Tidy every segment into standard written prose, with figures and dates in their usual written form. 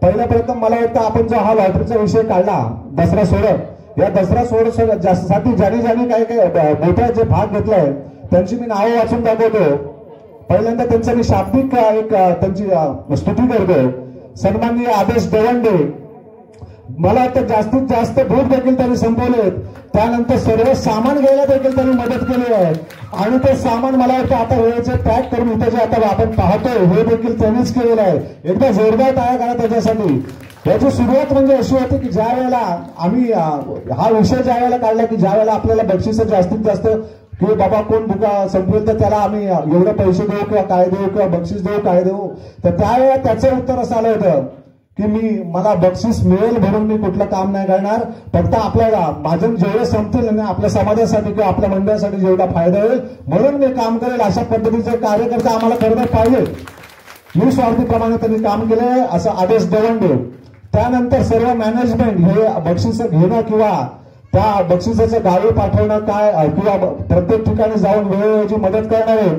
पहिल्या प्रथम मला वाटतं आपण जो हा लॉटरीचा विषय काढला दसरा सोडत, या दसरा सोडत साठी ज्याने काही काही मोठा जे भाग घेतलाय त्यांची मी नावं वाचून दाखवतो. पहिल्यांदा त्यांचा मी शाब्दिक एक त्यांची स्तुती करतो. सन्माननीय आदेश दवंडे, मला वाटतं जास्तीत जास्त बूथ देखील त्यांनी संपवलेत. त्यानंतर सर्व सामान घ्यायला देखील त्यांनी मदत केली आहे आणि ते सामान मला वाटतं आता वेळेचे पॅक करून इथे जे आता आपण पाहतोय हे देखील त्यांनीच केलेलं आहे. एकदा जोरदार टाळ्या करा त्याच्यासाठी. याची सुरुवात म्हणजे अशी होती की ज्या वेळेला आम्ही हा विषय ज्या वेळेला काढला की ज्या वेळेला आपल्याला बक्षीस जास्तीत जास्त की बाबा कोण बुका संपवेल तर त्याला आम्ही एवढे पैसे देऊ किंवा काय देऊ किंवा बक्षीस देऊ काय देऊ, तर त्यावेळेला त्याचं उत्तर असं आलं होतं की मला बक्षीस मिळेल म्हणून मी कुठलं काम नाही करणार, फक्त आपल्याला माझं जेवढे संपतील ना आपल्या समाजासाठी किंवा आपल्या मंडळासाठी जेवढा फायदा होईल म्हणून मी काम करेल. अशा पद्धतीचे कार्यकर्ते आम्हाला करणं पाहिजे. निस्वार्थीप्रमाणे त्यांनी काम केलंय असं आदेश दवंडे. त्यानंतर सर्व मॅनेजमेंट हे बक्षीस घेणं किंवा त्या बक्षिसाचं गावी पाठवणं काय किंवा प्रत्येक ठिकाणी जाऊन वेळोवेळी मदत करणारे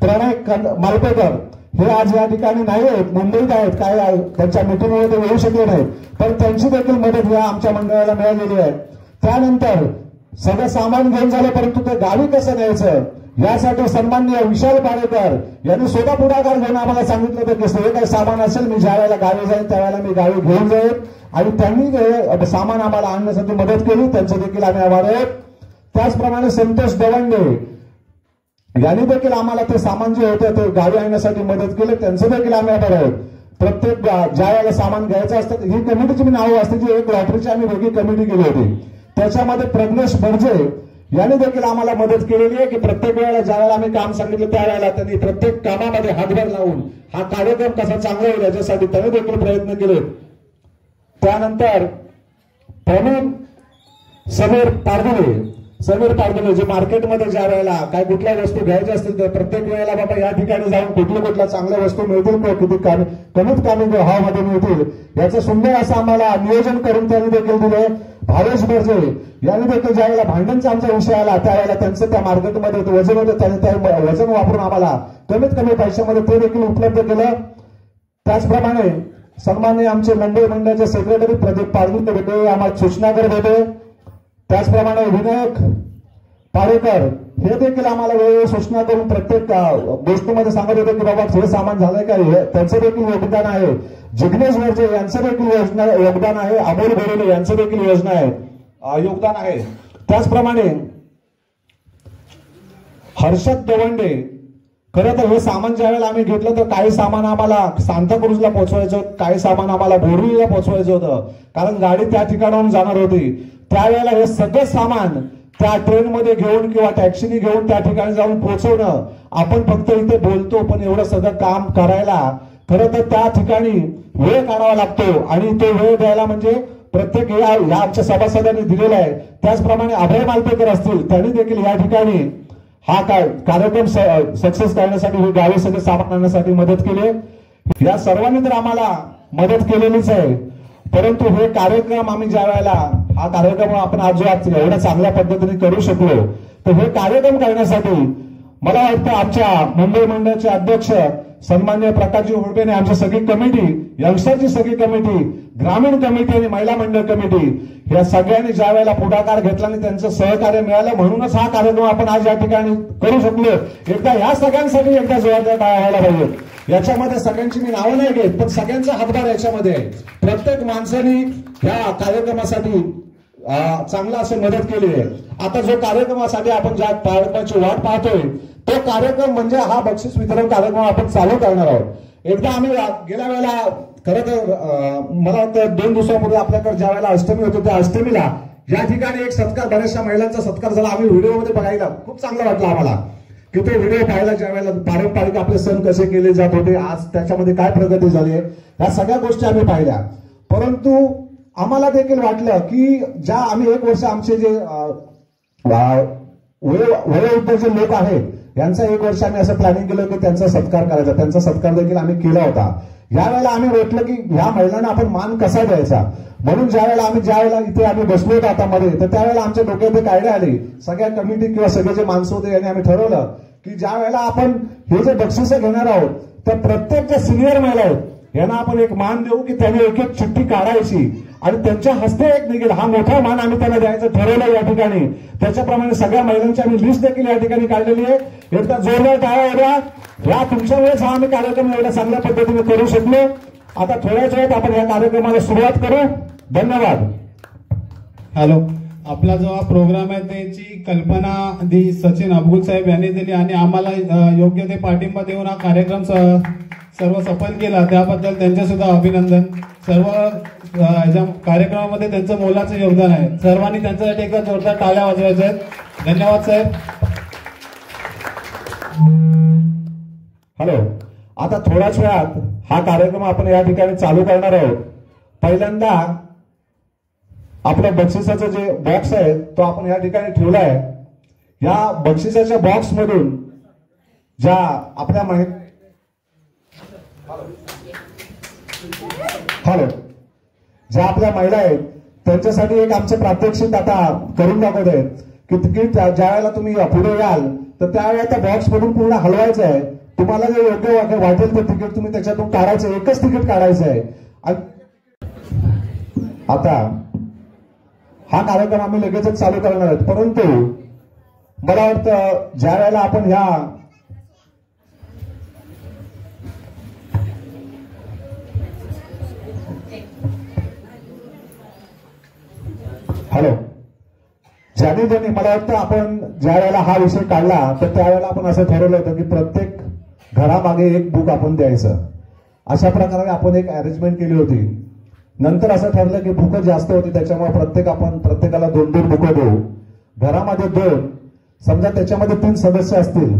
प्रणय मालपेकर हे आज या ठिकाणी नाही आहेत, मुंबईत आहेत. काय त्यांच्या मीटिंगमध्ये ते येऊ शकले नाहीत, पण त्यांची देखील मदत या आमच्या मंडळाला मिळालेली आहे. त्यानंतर सगळं सामान घेऊन झालं, परंतु ते गावी कसं न्यायचं यासाठी सन्माननीय विशाल पारेकर यांनी स्वतः पुढाकार घेऊन आम्हाला सांगितलं होतं की सगळं काही सामान असेल मी ज्या वेळेला गावी जाईन त्यावेळेला मी गावी घेऊन जाईन आणि त्यांनी सामान आम्हाला आणण्यासाठी मदत केली. त्यांचे देखील आम्ही आभार आहोत. त्याचप्रमाणे संतोष दवंडे यांनी देखील आम्हाला ते सामान जे होतं ते गावी आणण्यासाठी मदत केली. त्यांचं देखील आम्ही आभार आहोत. प्रत्येक ज्या वेळेला सामान घ्यायचं असतं ही कमिटीची मी नावं असते जी एक लॉटरीची आम्ही वेगळी कमिटी केली होती. त्याच्यामध्ये प्रज्ञेश बर्जे यांनी देखील आम्हाला मदत केलेली आहे की प्रत्येक वेळेला ज्या वेळेला आम्ही काम सांगितलं त्यावेळेला त्यांनी प्रत्येक कामामध्ये हातभार लावून हा कार्यक्रम कसा चांगला होईल याच्यासाठी त्यांनी देखील प्रयत्न केले. त्यानंतर प्रवीण समीर पारदुले जे मार्केटमध्ये ज्या वेळेला काय कुठल्या वस्तू घ्यायच्या असतील तर प्रत्येक वेळेला बाबा या ठिकाणी जाऊन कुठल्या चांगल्या वस्तू मिळतील किंवा किती कमीत कमी भावामध्ये मिळतील याचं सुंदर असं आम्हाला नियोजन करून त्यांनी देखील दिले. भावेश बर्जे यांनी देखील ज्या वेळेला भांडणचा आमचा विषय आला त्यावेळेला त्यांचं त्या मार्केटमध्ये वजन होतं त्यांनी त्या वजन वापरून आम्हाला कमीत कमी पैशामध्ये ते देखील उपलब्ध केलं. त्याचप्रमाणे सन्माननीय आमचे मुंबई मंडळाचे सेक्रेटरी प्रदीप पारदुले होते, आम्हाला सूचना करत होते. त्याचप्रमाणे विनायक पारेकर हे देखील आम्हाला वेळोवेळी सूचना करून प्रत्येक गोष्टीमध्ये सांगत होते की बाबा थोडं सामान झालंय का त्यांचं देखील योगदान आहे. जिग्नेश वर्जे यांचं देखील योगदान आहे. अमोल भोरेले यांचं देखील योगदान आहे. त्याचप्रमाणे हर्षद दवंडे, खरं तर हे सामान ज्या वेळेला आम्ही घेतलं तर काही सामान आम्हाला सांताक्रूजला पोहोचवायचं होतं, काही सामान आम्हाला बोरिवलीला पोहोचवायचं होतं कारण गाडी त्या ठिकाणाहून जाणार होती. त्यावेळेला हे सगळं सामान त्या ट्रेनमध्ये घेऊन किंवा टॅक्सीने घेऊन त्या ठिकाणी जाऊन पोहोचवणं, आपण फक्त इथे बोलतो पण एवढं सगळं काम करायला खरं तर त्या ठिकाणी वेळ काढावा लागतो आणि तो वेळ द्यायला म्हणजे प्रत्येक या आमच्या सभासदांनी दिलेला आहे. त्याचप्रमाणे अभय मालपेकर असतील त्यांनी देखील या ठिकाणी हा कार्यक्रम सक्सेस करण्यासाठी हे गावी सगळे सामान आणण्यासाठी मदत केली. या सर्वांनी तर आम्हाला मदत केलेलीच आहे, परंतु हे कार्यक्रम आम्ही ज्या वेळेला हा कार्यक्रम आपण आज जो एवढ्या चांगल्या पद्धतीने करू शकलो तर हे कार्यक्रम करण्यासाठी मला वाटतं आमच्या मुंबई मंडळाचे अध्यक्ष सन्माननीय प्रकाशजी हुडबेने आमची सगळी कमिटी, यंगस्टरची सगळी कमिटी, ग्रामीण कमिटी आणि महिला मंडळ कमिटी या सगळ्यांनी ज्या वेळेला पुढाकार घेतला आणि त्यांचं सहकार्य मिळालं म्हणूनच हा कार्यक्रम आपण आज या ठिकाणी करू शकलो. एकदा या सगळ्यांसाठी एकदा जोरदार टाळ्या व्हायला पाहिजे. याच्यामध्ये सगळ्यांची मी नावं नाही घेत पण सगळ्यांचा हातभार याच्यामध्ये आहे. प्रत्येक माणसाने या कार्यक्रमासाठी चांगला असं मदत केली आहे. आता जो कार्यक्रमासाठी आपण ज्या कार्यक्रमाची वाट पाहतोय तो कार्यक्रम म्हणजे हा बक्षीस वितरण कार्यक्रम आपण चालू करणार आहोत. एकदा आम्ही गेल्या वेळेला खरं तर मला वाटतं 2 दिवसापूर्वी आपल्याकडे ज्या वेळेला अष्टमी होती त्या अष्टमीला या ठिकाणी एक सत्कार बऱ्याचशा महिलांचा सत्कार झाला. आम्ही व्हिडिओमध्ये बघायला खूप चांगलं वाटलं आम्हाला की तो व्हिडिओ पाहायला ज्या वेळेला पारंपरिक आपले सण कसे केले जात होते, आज त्याच्यामध्ये काय प्रगती झाली आहे या सगळ्या गोष्टी आम्ही पाहिल्या. परंतु आम्हाला देखील वाटलं की ज्या आम्ही 1 वर्ष आमचे जे वयोवृद्ध जे लोक आहेत यांचा 1 वर्ष आम्ही असं प्लॅनिंग केलं की त्यांचा सत्कार करायचा. त्यांचा सत्कार देखील आम्ही केला होता. यावेळेला आम्ही म्हटलं की ह्या महिलांना आपण मान कसा द्यायचा म्हणून ज्या वेळेला इथे आम्ही बसलो होतो आता मध्ये तर त्यावेळेला आमच्या डोक्यात एक आयडिया आली. सगळ्या कमिटी किंवा सगळे जे माणसं होते यांनी आम्ही ठरवलं की ज्या वेळेला आपण हे जे बक्षिसं घेणार आहोत तर प्रत्येक जे सिनियर महिला आहेत यांना आपण एक मान देऊ की त्यांनी एक एक चिठ्ठी काढायची आणि त्यांच्या हस्ते एक निघेल हा मोठा मान आम्ही त्यांना द्यायचं ठरवलं या ठिकाणी. त्याच्याप्रमाणे सगळ्या महिलांची आम्ही लिस्ट देखील या ठिकाणी काढलेली आहे. एकदा जोरदार टाळ्या होत्या. या तुमच्यामुळेच हा आम्ही कार्यक्रम एवढ्या चांगल्या पद्धतीने करू शकलो. आता थोड्याच वेळात आपण या कार्यक्रमाला सुरुवात करू. धन्यवाद. हॅलो, आपला जो हा प्रोग्राम आहे त्याची कल्पना दी सचिन अबगुल साहेब यांनी दिली आणि आम्हाला योग्य ते पाठिंबा देऊन हा कार्यक्रम सर्व सफल केला, त्याबद्दल त्यांचे सुद्धा अभिनंदन. सर्व कार्यक्रमामध्ये त्यांचं मोलाचं योगदान आहे. सर्वांनी त्यांच्यासाठी एकदा जोरदार टाळ्या वाजवायच्या आहेत. धन्यवाद साहेब. हॅलो, आता थोड्याच वेळात हा कार्यक्रम आपण या ठिकाणी चालू करणार आहोत. पहिल्यांदा आपल्या बक्षिसाचं जे बॉक्स आहे तो आपण या ठिकाणी ठेवला आहे. या बक्षिसाच्या बॉक्स मधून ज्या आपल्या ज्या आपल्या महिला आहेत त्यांच्यासाठी एक आमचं प्रात्यक्षिक आता करून दाखवत आहेत की तिकीट ज्या वेळेला तुम्ही पुढे याल तर त्यावेळेला त्या बॉक्स मधून पूर्ण हलवायचं आहे. तुम्हाला जे योग्य वाटेल ते तिकीट तुम्ही त्याच्यातून काढायचं. एकच तिकीट काढायचं आहे. आता हा कार्यक्रम आम्ही लगेचच चालू करणार आहोत. परंतु मला वाटतं ज्या वेळेला आपण ह्या हॅलो ज्याने मला वाटतं आपण ज्या वेळेला हा विषय काढला तर त्यावेळेला आपण असं ठरवलं होतं की प्रत्येक घरामागे एक बुक आपण द्यायचं. अशा प्रकारे आपण एक अरेंजमेंट केली होती. नंतर असं ठरलं की बुकं जास्त होती त्याच्यामुळे प्रत्येकाला 2-2 बुकं देऊ. घरामध्ये 2, समजा त्याच्यामध्ये 3 सदस्य असतील,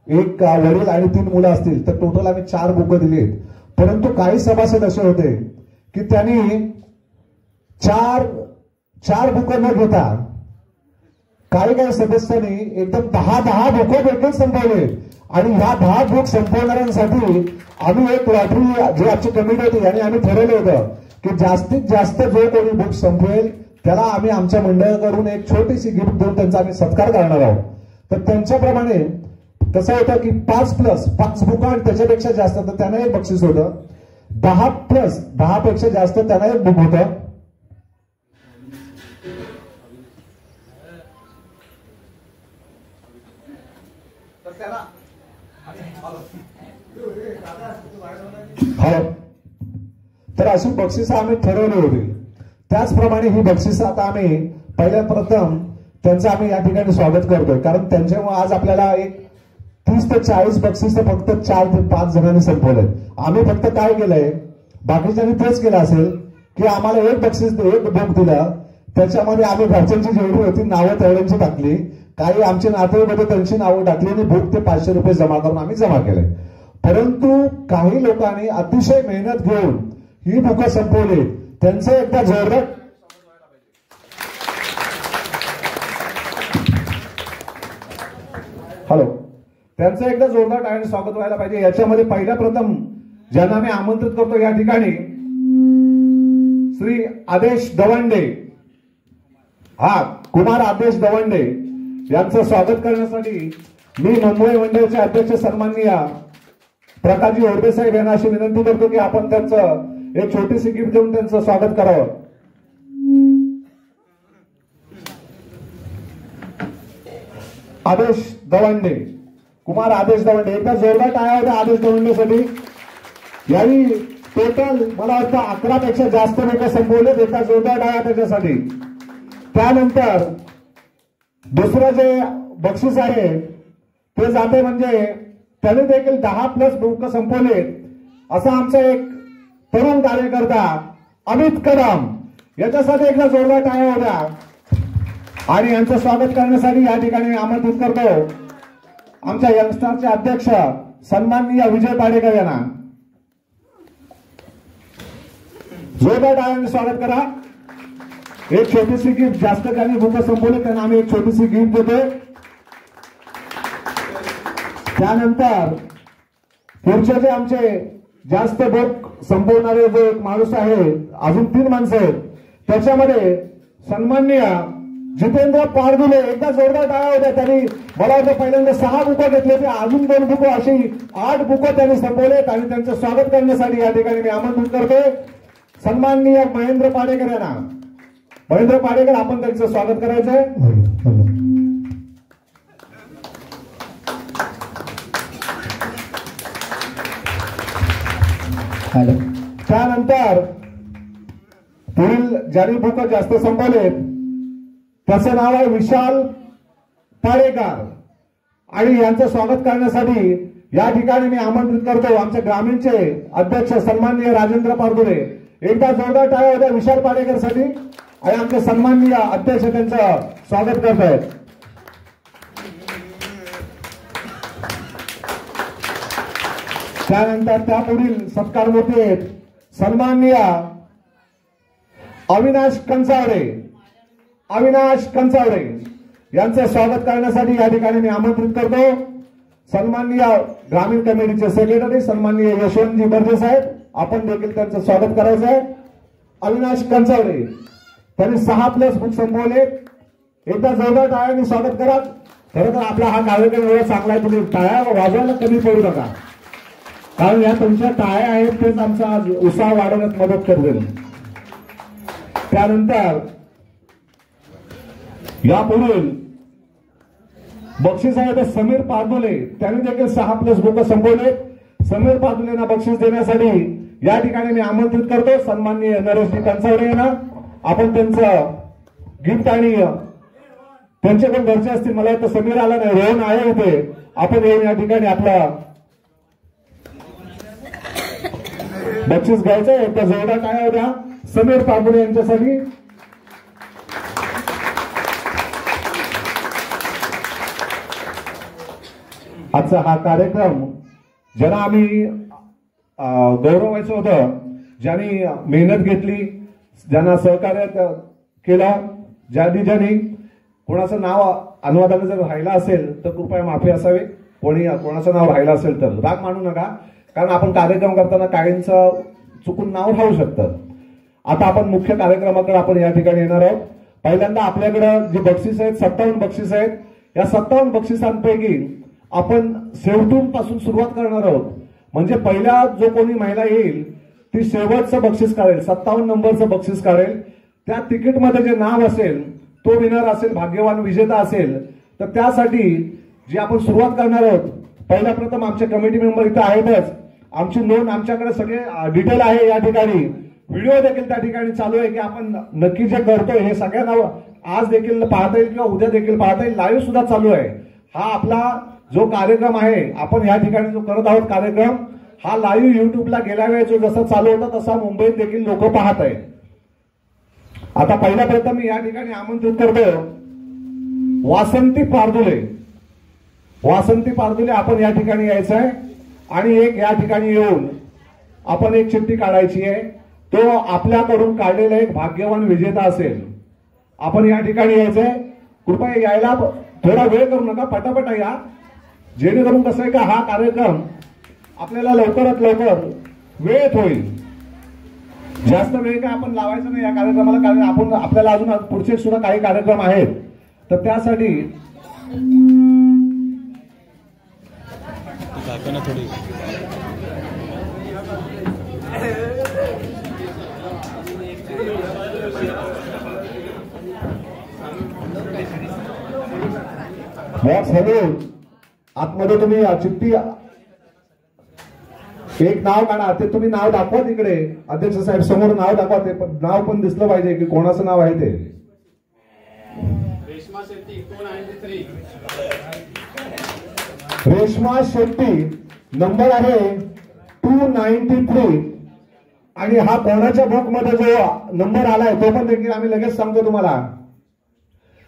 एक वडील आणि 3 मुलं असतील तर टोटल आम्ही 4 बुकं दिलीत. परंतु काही सभासद असे होते की त्यांनी चार बुकं न घेता काही सदस्यांनी एकदम 10 बुकं देखील संपवले. आणि ह्या 10 बुक संपवणाऱ्यांसाठी आम्ही एक लॉटरी जी आमची कमिटी होती आणि आम्ही ठरवलं होतं की जास्तीत जास्त जो कोणी बुक संपवेल त्याला आम्ही आमच्या मंडळाकडून एक छोटीशी गिफ्ट देऊन त्यांचा आम्ही सत्कार करणार आहोत. तर त्यांच्याप्रमाणे कसं होतं की 5+ बुक आणि त्याच्यापेक्षा जास्त तर त्यांना एक बक्षीस होतं. 10+ पेक्षा जास्त त्यांना एक बुक होतं. तर अशी बक्षिसं आम्ही ठरवली होती. त्याचप्रमाणे ही बक्षिसं आता आम्ही प्रथम त्यांचं आम्ही या ठिकाणी स्वागत करतोय. कारण त्यांच्यामुळे आज आपल्याला एक 30 ते 40 बक्षिसं फक्त 4 ते 5 जणांनी संपवले. आम्ही फक्त काय केलंय, बाकीच्यांनी तेच केलं असेल की आम्हाला एक बुक दिलं, त्याच्यामध्ये आम्ही घरच्यांची जेवढी होती नावं तेवढ्यांची टाकली, काही आमचे नातेवाईक होते त्यांची नावं टाकली आणि बुक ते 500 रुपये जमा करून आम्ही जमा केले. परंतु काही लोकांनी अतिशय मेहनत घेऊन ही बुकं संपवली. त्यांचं एकदा जोरदार त्यांचं एकदा जोरदार टाळ्याने स्वागत व्हायला पाहिजे. याच्यामध्ये प्रथम ज्यांना मी आमंत्रित करतो या ठिकाणी श्री आदेश दवंडे, कुमार आदेश दवंडे यांचं स्वागत करण्यासाठी मी मुंबई मंडळाचे अध्यक्ष सन्माननीय प्रकाशजी ओरबे साहेब यांना अशी विनंती करतो की आपण त्यांचं एक छोटीशी गिफ्ट देऊन त्यांचं स्वागत करावं. आदेश दवंडे, कुमार आदेश दवंडे, एकदा जोरदार टाळ्या होत्या आदेश दवंडेसाठी. यांनी टोटल मला वाटतं 11 पेक्षा जास्त लोक संपवलेत. एकदा जोरदार टाळ्या त्याच्यासाठी. त्यानंतर दुसरं जे बक्षीस आहे ते जाते म्हणजे त्याने देखील 10+ बुक संपवले. असा आमचा एक तरुण कार्यकर्ता अमित कदम, याच्यासाठी एकदा जोरदार टाळ्या होत्या. आणि यांचं स्वागत करण्यासाठी या ठिकाणी आमंत्रित करतो आमच्या यंगस्टरचे अध्यक्ष सन्माननीय विजय पाडेकर यांना. जोरदार टाळ्याने स्वागत करा. एक छोटीशी गिफ्ट, जास्त ज्यांनी बुक संपवले त्यांना आम्ही एक छोटीशी गिफ्ट देतोय. त्यानंतर पुढचे जे आमचे जास्त बुक संपवणारे जो एक माणूस आहे, अजून 3 माणसं आहेत, त्याच्यामध्ये सन्माननीय जितेंद्र पारदुले, एकदा जोरदार टाळ्या होत्या. त्यांनी मला वाटतं पहिल्यांदा 6 बुकं घेतले होते, अजून 2 बुकं, अशी 8 बुकं त्यांनी संपवलेत. आणि त्यांचं स्वागत करण्यासाठी या ठिकाणी मी आमंत्रित करतोय सन्माननीय महेंद्र पाडेकर यांना. महेंद्र पाडेकर, आपण त्यांचं स्वागत करायचं आहे. त्यानंतर पुढील ज्यांनी बुकं जास्त संपवलेत त्याचं नाव आहे विशाल पाडेकर. आणि यांचं स्वागत करण्यासाठी या ठिकाणी मी आमंत्रित करतो आमच्या ग्रामीणचे अध्यक्ष सन्माननीय राजेंद्र पारदुले. एकदा जोरदार टाळ्या होत्या विशाल पाडेकर साठी. आणि आमचे सन्माननीय अध्यक्ष त्यांचं स्वागत करत आहेत. त्यानंतर त्यापुढील सत्कार मूर्ती आहेत सन्माननीय अविनाश कंचावडे. अविनाश कंचावडे यांचं स्वागत करण्यासाठी या ठिकाणी मी आमंत्रित करतो सन्माननीय ग्रामीण कमिटीचे सेक्रेटरी सन्माननीय यशवंतजी बर्जे साहेब. आपण देखील त्यांचं स्वागत करायचं आहे. अविनाश कंचावडे, त्यांनी 6+ बुक संपवले. एकदा जोरदार टाळ्यांनी स्वागत करा. खरं तर आपला हा कार्यक्रम एवढा चांगला आहे, तुम्ही टाळ्या वाजवायला कमी पडू नका, कारण या तुमच्या टाळ्या आहेत तेच आमचा उत्साह वाढवण्यात मदत करतील. त्यानंतर यापुढील बक्षीस आहे समीर पारदुले. त्यांनी देखील 6+ बुक संपवले. समीर पारदुलेंना बक्षीस देण्यासाठी या ठिकाणी मी आमंत्रित करतो सन्माननीय नरेशजी कंचावडे यांना. आपण त्यांचं गिफ्ट आणि त्यांचे पण घरचे असतील, मला वाटतं समीर आला नाही, रोहन आहे इथे. आपण येऊन या ठिकाणी आपलं बक्षीस घ्यायचं. एकदा जोरदार टाळ्या होत्या समीर पारदुले यांच्यासाठी. आजचा हा कार्यक्रम ज्यांना आम्ही गौरवायचं होतं, ज्यांनी मेहनत घेतली, ज्यांना सहकार्य केलं, ज्यांनी कोणाचं नाव अनुवादाने जर राहिलं असेल तर कृपया माफी असावी. कोणाचं नाव राहिलं असेल तर राग मानू नका, कारण आपण कार्यक्रम करताना काहींचं चुकून नाव राहू शकतं. आता आपण मुख्य कार्यक्रमाकडे आपण या ठिकाणी येणार आहोत. पहिल्यांदा आपल्याकडे जी बक्षीस आहेत 57 बक्षीस आहेत. या 57 बक्षिसांपैकी आपण शेवटून पासून सुरुवात करणार आहोत. म्हणजे पहिल्या जो कोणी महिला येईल ती शेवटचं बक्षीस काढेल, 57 नंबरचं बक्षीस काढेल. त्या तिकीटमध्ये जे नाव असेल तो विनर असेल, भाग्यवान विजेता असेल. तर त्यासाठी जी आपण सुरुवात करणार आहोत, पहिल्या प्रथम आमचे कमिटी मेंबर इथं आहेतच. आमची नोंद आमच्याकडे सगळे डिटेल आहे. या ठिकाणी व्हिडिओ देखील त्या ठिकाणी चालू आहे की आपण नक्की जे करतोय हे सगळ्यांना आज देखील पाहता येईल किंवा उद्या देखील पाहता येईल. लाईव्ह सुद्धा चालू आहे. हा आपला जो कार्यक्रम आहे, आपण या ठिकाणी जो करत आहोत कार्यक्रम, हा लाईव्ह युट्यूबला गेल्या वेळेस जो जसं चालू होता तसा मुंबईत देखील लोक पाहत आहेत. आता पहिल्या प्रथम मी या ठिकाणी आमंत्रित करतो वासंती पारदुले. वासंती पारदुले, आपण या ठिकाणी यायचं आहे आणि एक या ठिकाणी येऊन आपण एक चिठ्ठी काढायची आहे. तो आपल्याकडून काढलेला एक भाग्यवान विजेता असेल. आपण या ठिकाणी यायचंय. कृपया यायला थोडा वेळ करू नका, पटापटा या, जेणेकरून कसं आहे का हा कार्यक्रम आपल्याला लवकरात लवकर वेळेत होईल. जास्त वेळ काय आपण लावायचा नाही या कार्यक्रमाला, कारण आपण आपल्याला अजून पुढचे सुद्धा काही कार्यक्रम आहेत. तर त्यासाठी बॉक्स हलवून आतमध्ये तुम्ही चिठ्ठी एक नाव काढा. ते तुम्ही नाव दाखवा तिकडे, अध्यक्ष साहेब समोर नाव दाखवा. ते नाव पण दिसलं पाहिजे की कोणाचं नाव आहे ते. रेश्मा शेट्टी, नंबर आहे 293. आणि हा कोणाच्या बुक मध्ये जो नंबर आलाय तो पण देखील आम्ही लगेच सांगतो तुम्हाला.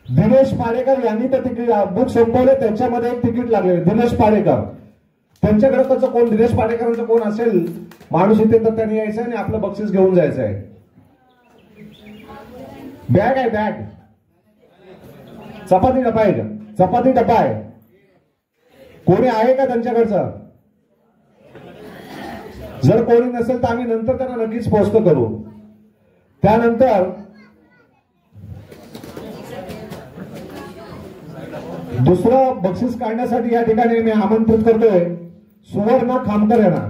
दिनेश पाडेकर यांनी तर तिकीट बुक संपवले, त्यांच्यामध्ये एक तिकीट लागले. दिनेश पाडेकर, त्यांच्याकडे कसं कोण दिनेश पाडेकरांचं कोण असेल माणूस इथे तर त्यांनी यायचं आणि आपलं बक्षीस घेऊन जायचं आहे. बॅग आहे, बॅग, चपाती डबा आहे, चपाती डबा आहे. कोणी आहे का त्यांच्याकडचं? जर कोणी नसेल तर आम्ही नंतर त्यांना नक्कीच पोस्ट करू. त्यानंतर दुसरं बक्षीस काढण्यासाठी या ठिकाणी मी आमंत्रित करतोय सुवर्णा खामकर यांना.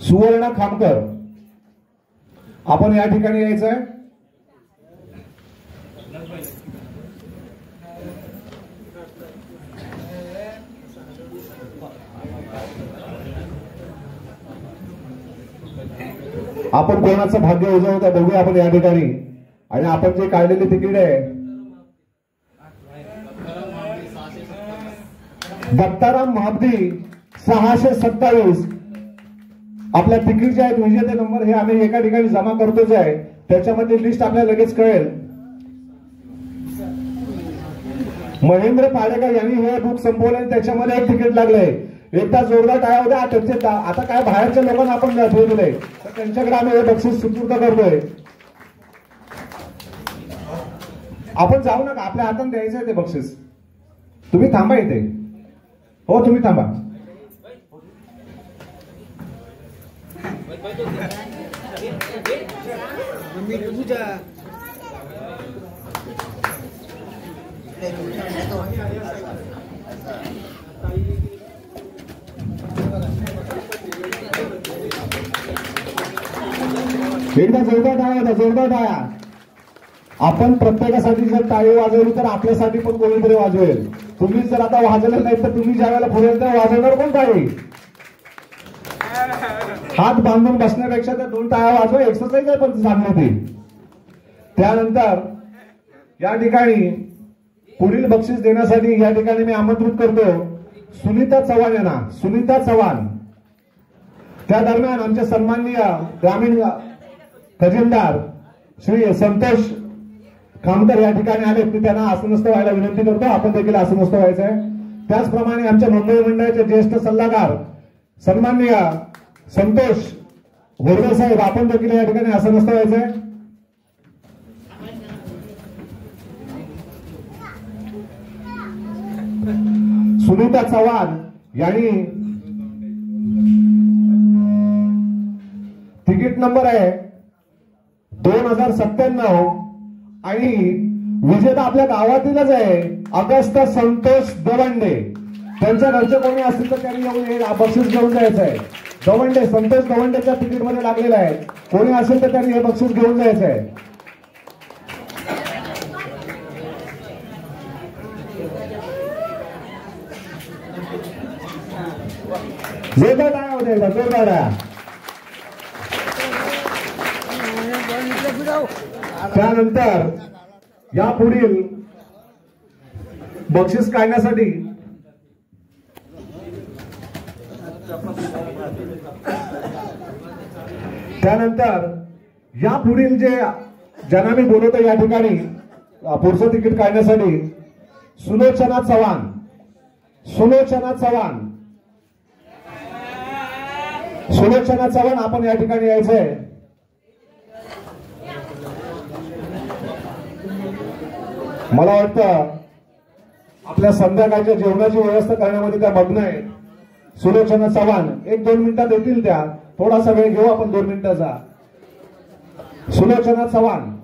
सुवर्णा खामकर, आपण या ठिकाणी यायचंय. आपण कोणाचं भाग्य उजवता बघूया आपण या ठिकाणी. आणि आपण जे काढलेली तिकीट आहे दत्ताराम महाबदी 627, आपल्या तिकीट जे आहेत विजेते नंबर हे आम्ही एका ठिकाणी जमा करतोच आहे. त्याच्यामध्ये लिस्ट आपल्याला लगेच कळेल. महेंद्र पाडेकर यांनी हे बुक संपवलं, त्याच्यामध्ये एक तिकीट लागलंय. एकदा जोरदार टाळ्या होत्या. त्यांचे आता काय बाहेरच्या लोकांना आपण ठेवलेले तर त्यांच्याकडे आम्ही हे बक्षीस सुपूर्द करतोय. आपण जाऊ नका, आपल्या हातात द्यायचंय ते बक्षीस. तुम्ही थांबा इथे. हो तुम्ही थांबा. एकदा जोरदार टाळ्या होता, जोरदार टाळ्या. आपण प्रत्येकासाठी जर टाळी वाजवली तर आपल्यासाठी पण कोणीतरी वाजवेल. तुम्ही जर आता वाजवलं नाही तर तुम्ही ज्या वेळेला पुढे तर वाजवणार कोण टाळी? हात बांधून बसण्यापेक्षा त्या 2 टाळ्या वाजवा, एक्सरसाइज आहे पण चांगली ती. त्यानंतर या ठिकाणी पुढील बक्षीस देण्यासाठी या ठिकाणी मी आमंत्रित करतो सुनीता चव्हाण यांना. सुनीता चव्हाण. त्या दरम्यान आमचे सन्माननीय ग्रामीण खजिनदार श्री संतोष खामकर या ठिकाणी आले. मी त्यांना आसनस्थ व्हायला विनंती करतो. आपण देखील आसनस्थ व्हायचं आहे. त्याचप्रमाणे आमच्या मुंबई मंडळाचे ज्येष्ठ सल्लागार सन्माननीय संतोष घोडकर साहेब, आपण देखील या ठिकाणी आसनस्थ व्हायचं आहे. सुनीता चव्हाण यांनी तिकीट नंबर आहे 2097 आणि विजेता आपल्या गावातीलच आहे अगस्त संतोष दवंडे. त्यांच्या घरचे कोणी असतील तर त्यांनी येऊन हे बक्षीस घेऊन जायचं आहे. दवंडे, संतोष दवंडेच्या तिकीट मध्ये लागलेलं आहे. कोणी असेल तर त्यांनी हे बक्षीस घेऊन जायचं आहे. जोरदार टाळ्या होत्या, जोरदार टाळ्या. त्यानंतर या पुढील बक्षीस काढण्यासाठी या पुढील जे ज्यांना मी बोलवतो या ठिकाणी पुढचं तिकीट काढण्यासाठी सुलोचना चव्हाण. सुलोचना चव्हाण, सुलोचना चव्हाण, आपण या ठिकाणी यायचंय. मला वाटतं आपल्या संध्याकाळच्या जेवणाची व्यवस्था करण्यामध्ये त्या मग्न आहेत. सुलोचना चव्हाण 1-2 मिनिटात येतील. त्या थोडासा वेळ घेऊ आपण 2 मिनिटाचा. सुलोचना चव्हाण.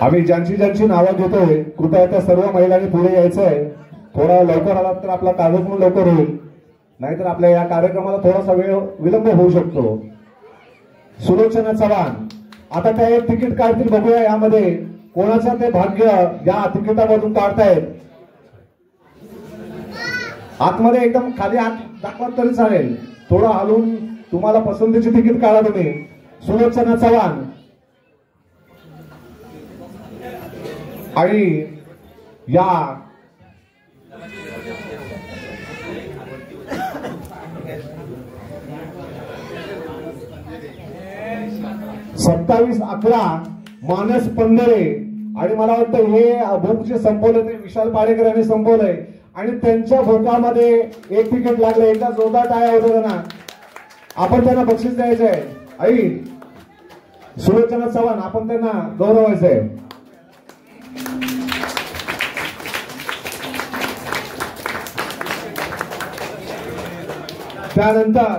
आम्ही ज्यांची नावं घेतोय कृपया त्या सर्व महिलांनी पुढे यायचंय. थोडा लवकर आलात तर आपला कार्यक्रम लवकर होईल, नाहीतर आपल्या या कार्यक्रमाला थोडासा वेळ विलंब होऊ शकतो. सुलोचना चव्हाण आता त्या एक तिकीट काढतील. बघूया यामध्ये कोणाचं ते भाग्य या तिकिटामधून काढतायत. आतमध्ये एकदम खाली हात दाखवा तरी चालेल. थोडं हलवून तुम्हाला पसंतीची तिकीट काढा तुम्ही. सुलोचना चव्हाण आणि या 27-11 मानस पंधरे. आणि मला वाटतं हे बुक जे संपवलं ते विशाल पाडेकर यांनी संपवलंय आणि त्यांच्या बुकामध्ये एक तिकीट लागलं. एकदा जोरदार टाळ्या होत्या त्यांना. आपण त्यांना बक्षीस द्यायचंय. आई सुलोचना चव्हाण, आपण त्यांना गौरवायचंय. त्यानंतर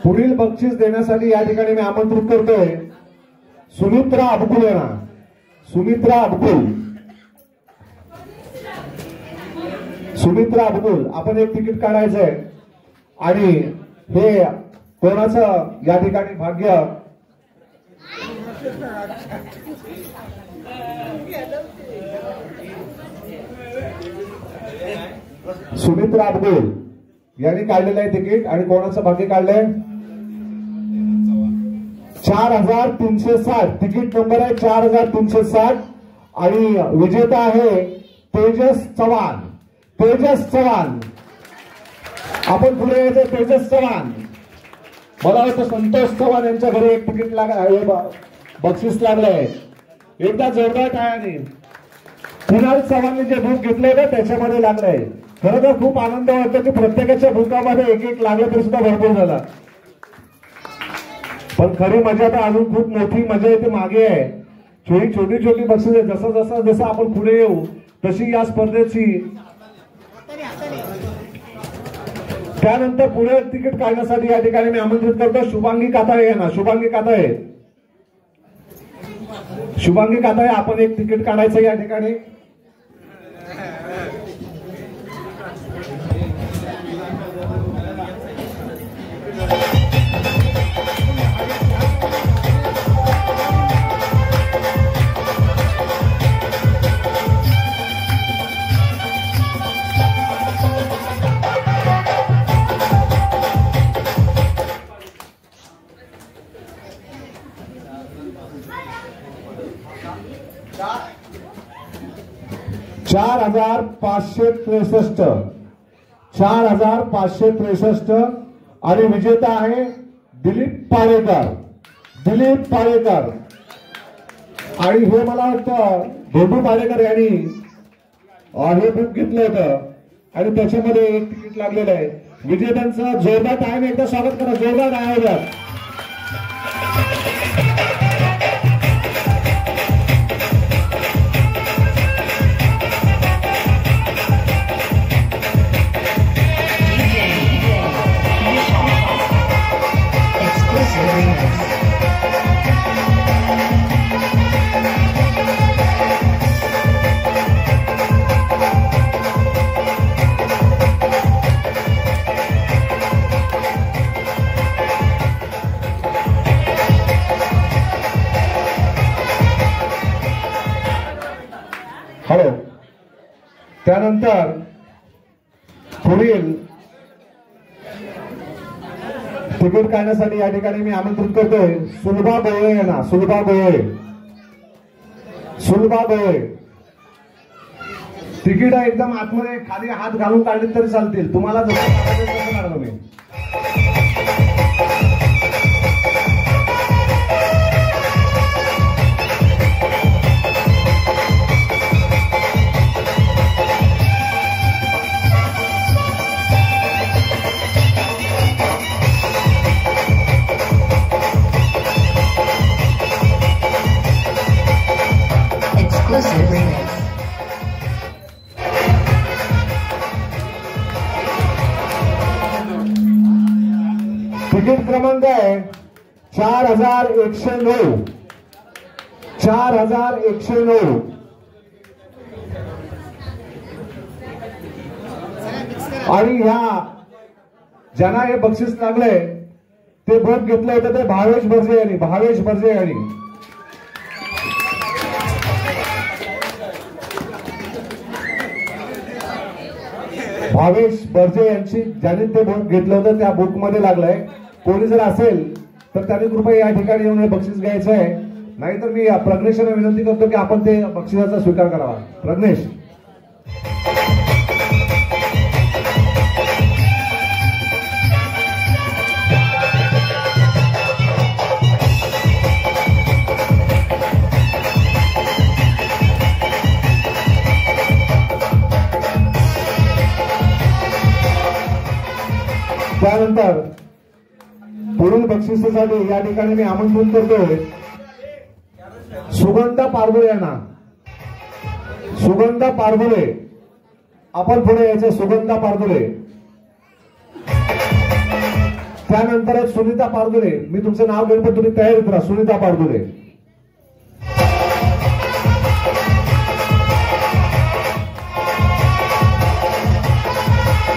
पुढील बक्षीस देण्यासाठी या ठिकाणी मी आमंत्रित करतोय सुमित्रा अबकुल यांना. सुमित्रा अबकुल, सुमित्रा अबकुल, आपण एक तिकीट काढायचंय आणि हे कोणाचं या ठिकाणी भाग्य. सुमित्रा अबकुल यांनी काढलेलं आहे तिकीट आणि कोणाचं भाग्य काढलंय 4360. तिकीट नंबर आहे 4360 आणि विजेता आहे तेजस चव्हाण. तेजस चव्हाण, आपण पुढे यायचं. तेजस चव्हाण, मला वाटतं संतोष चव्हाण यांच्या घरी एक तिकीट बक्षीस लागलंय. एकदा जोरदार टाळ्याने. कुणाल चव्हाणने जे बुक घेतलंय ना त्याच्यामध्ये लागलंय. खरं तर खूप आनंद वाटतो की प्रत्येकाच्या बुकामध्ये एक एक लागलं तरी सुद्धा भरपूर झाला. पण खरी मजा तर अजून खूप मोठी मजा येते मागे आहे. छोटी छोटी बक्षीस आहे. जसं आपण पुढे येऊ तशी या स्पर्धेची. त्यानंतर पुढे तिकीट काढण्यासाठी या ठिकाणी मी आमंत्रित करतो शुभांगी काताळे यांना. शुभांगी काताळे, शुभांगी काताळे, आपण एक तिकीट काढायचं या ठिकाणी. $4,563 आणि विजेता आहे दिलीप पारेकर. दिलीप पारेकर, आणि हे मला वाटतं ढोबू पारेकर यांनी हे बुक घेतलं होतं आणि त्याच्यामध्ये एक तिकीट लागलेलं आहे. विजेत्यांचं जोरदार टाळ्याने एकदा स्वागत करा. जोरदार आयोजक. हॅलो. त्यानंतर पुढील तिकीट काढण्यासाठी या ठिकाणी मी आमंत्रित करतोय सुलभा गोळे यांना. सुलभा गोळे, सुलभा गोळे. तिकीट एकदम आतमध्ये खाली हात घालून काढले तरी चालतील. तुम्हाला जसं काढलं मी. तिकीट क्रमांक आहे 4109. 4109. आणि ह्या ज्यांना हे बक्षीस लागलंय ते बुक घेतलं होतं ते भावेश बर्जे यांनी. भावेश बर्जे यांनी. भावेश बर्जे यांची ज्यांनी ते बुक घेतलं होतं त्या बुक मध्ये लागलंय. कोणी जर असेल तर त्यांनी कृपया या ठिकाणी येऊन हे बक्षीस घ्यायचं आहे. नाहीतर मी प्रज्ञेशला विनंती करतो की आपण ते बक्षिसाचा स्वीकार करावा. प्रज्ञेश. त्यानंतर पुढील बक्षिसासाठी या ठिकाणी मी आमंत्रित करतोय सुगंधा पारबुळे यांना. सुगंधा पारबुळे, आपण पुढे यायचं. सुगंधा पारबुळे. त्यानंतर सुनीता पारदुले, मी तुमचं नाव घेऊन पण तुम्ही तयारीत राहा. सुनीता पारदुले.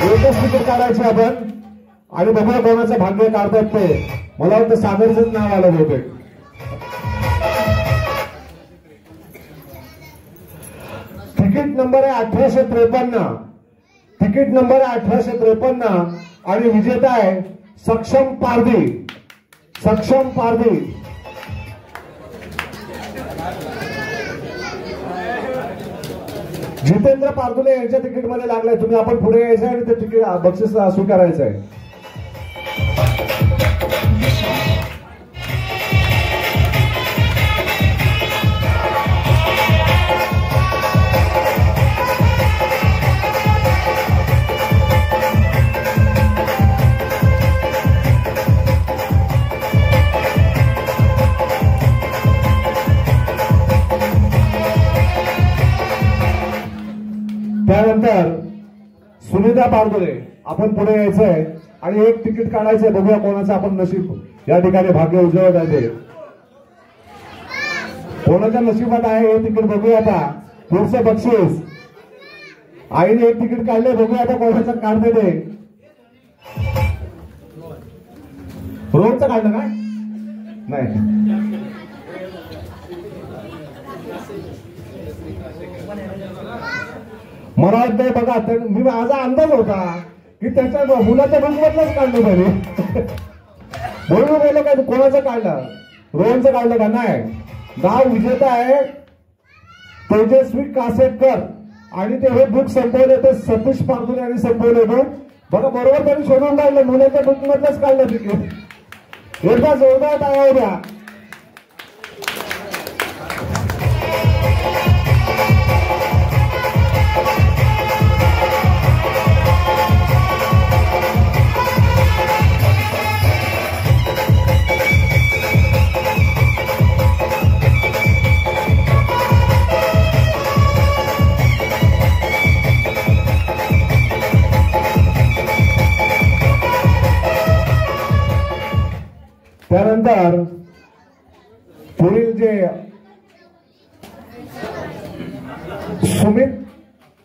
एकच तिकीट काढायचे आपण आणि बघा कोणाचं भाग्य काढतात ते. मला वाटतं सागरचंच नाव आलं होते. तिकीट नंबर आहे 1853. तिकीट नंबर आहे 1853 आणि विजेता आहे सक्षम पारधी. सक्षम पारधी. जितेंद्र पारदुले यांच्या तिकीट मध्ये लागलाय. तुम्ही आपण पुढे यायचंय आणि ते तिकीट बक्षीस स्वीकारायचं आहे. त्यानंतर सुनीता पारदुले आपण पुढे यायचंय आणि एक तिकीट काढायचंय. बघूया कोणाचं आपण नशीब या ठिकाणी भाग्य उजळत आहे ते. कोणाच्या नशिबात आहे हे तिकीट बघूया आता. पुढचं बक्षीस आईने एक तिकीट काढले. बघूया आता कोणाचं काढते ते. रोडचं काढलं काय नाही. मला वाटतंय बघा मी माझा अंदाज होता की त्याच्या मुलाच्या बुकमधलंच काढलं पाहिजे म्हणून बोललो काय कोणाचं काढलं. रोहनचं काढलं का नाही. नाव विजेता आहे तेजस्वी कासेटकर आणि ते हे बुक संपवले ते सतीश पारदुले यांनी संपवले बुक. बघा बरोबर त्यांनी शोधून काढलं. मुलाच्या बुकमधलंच काढलं तिकीट. एकदा जोरदार टाळ्या द्या. त्यानंतर पुढील जे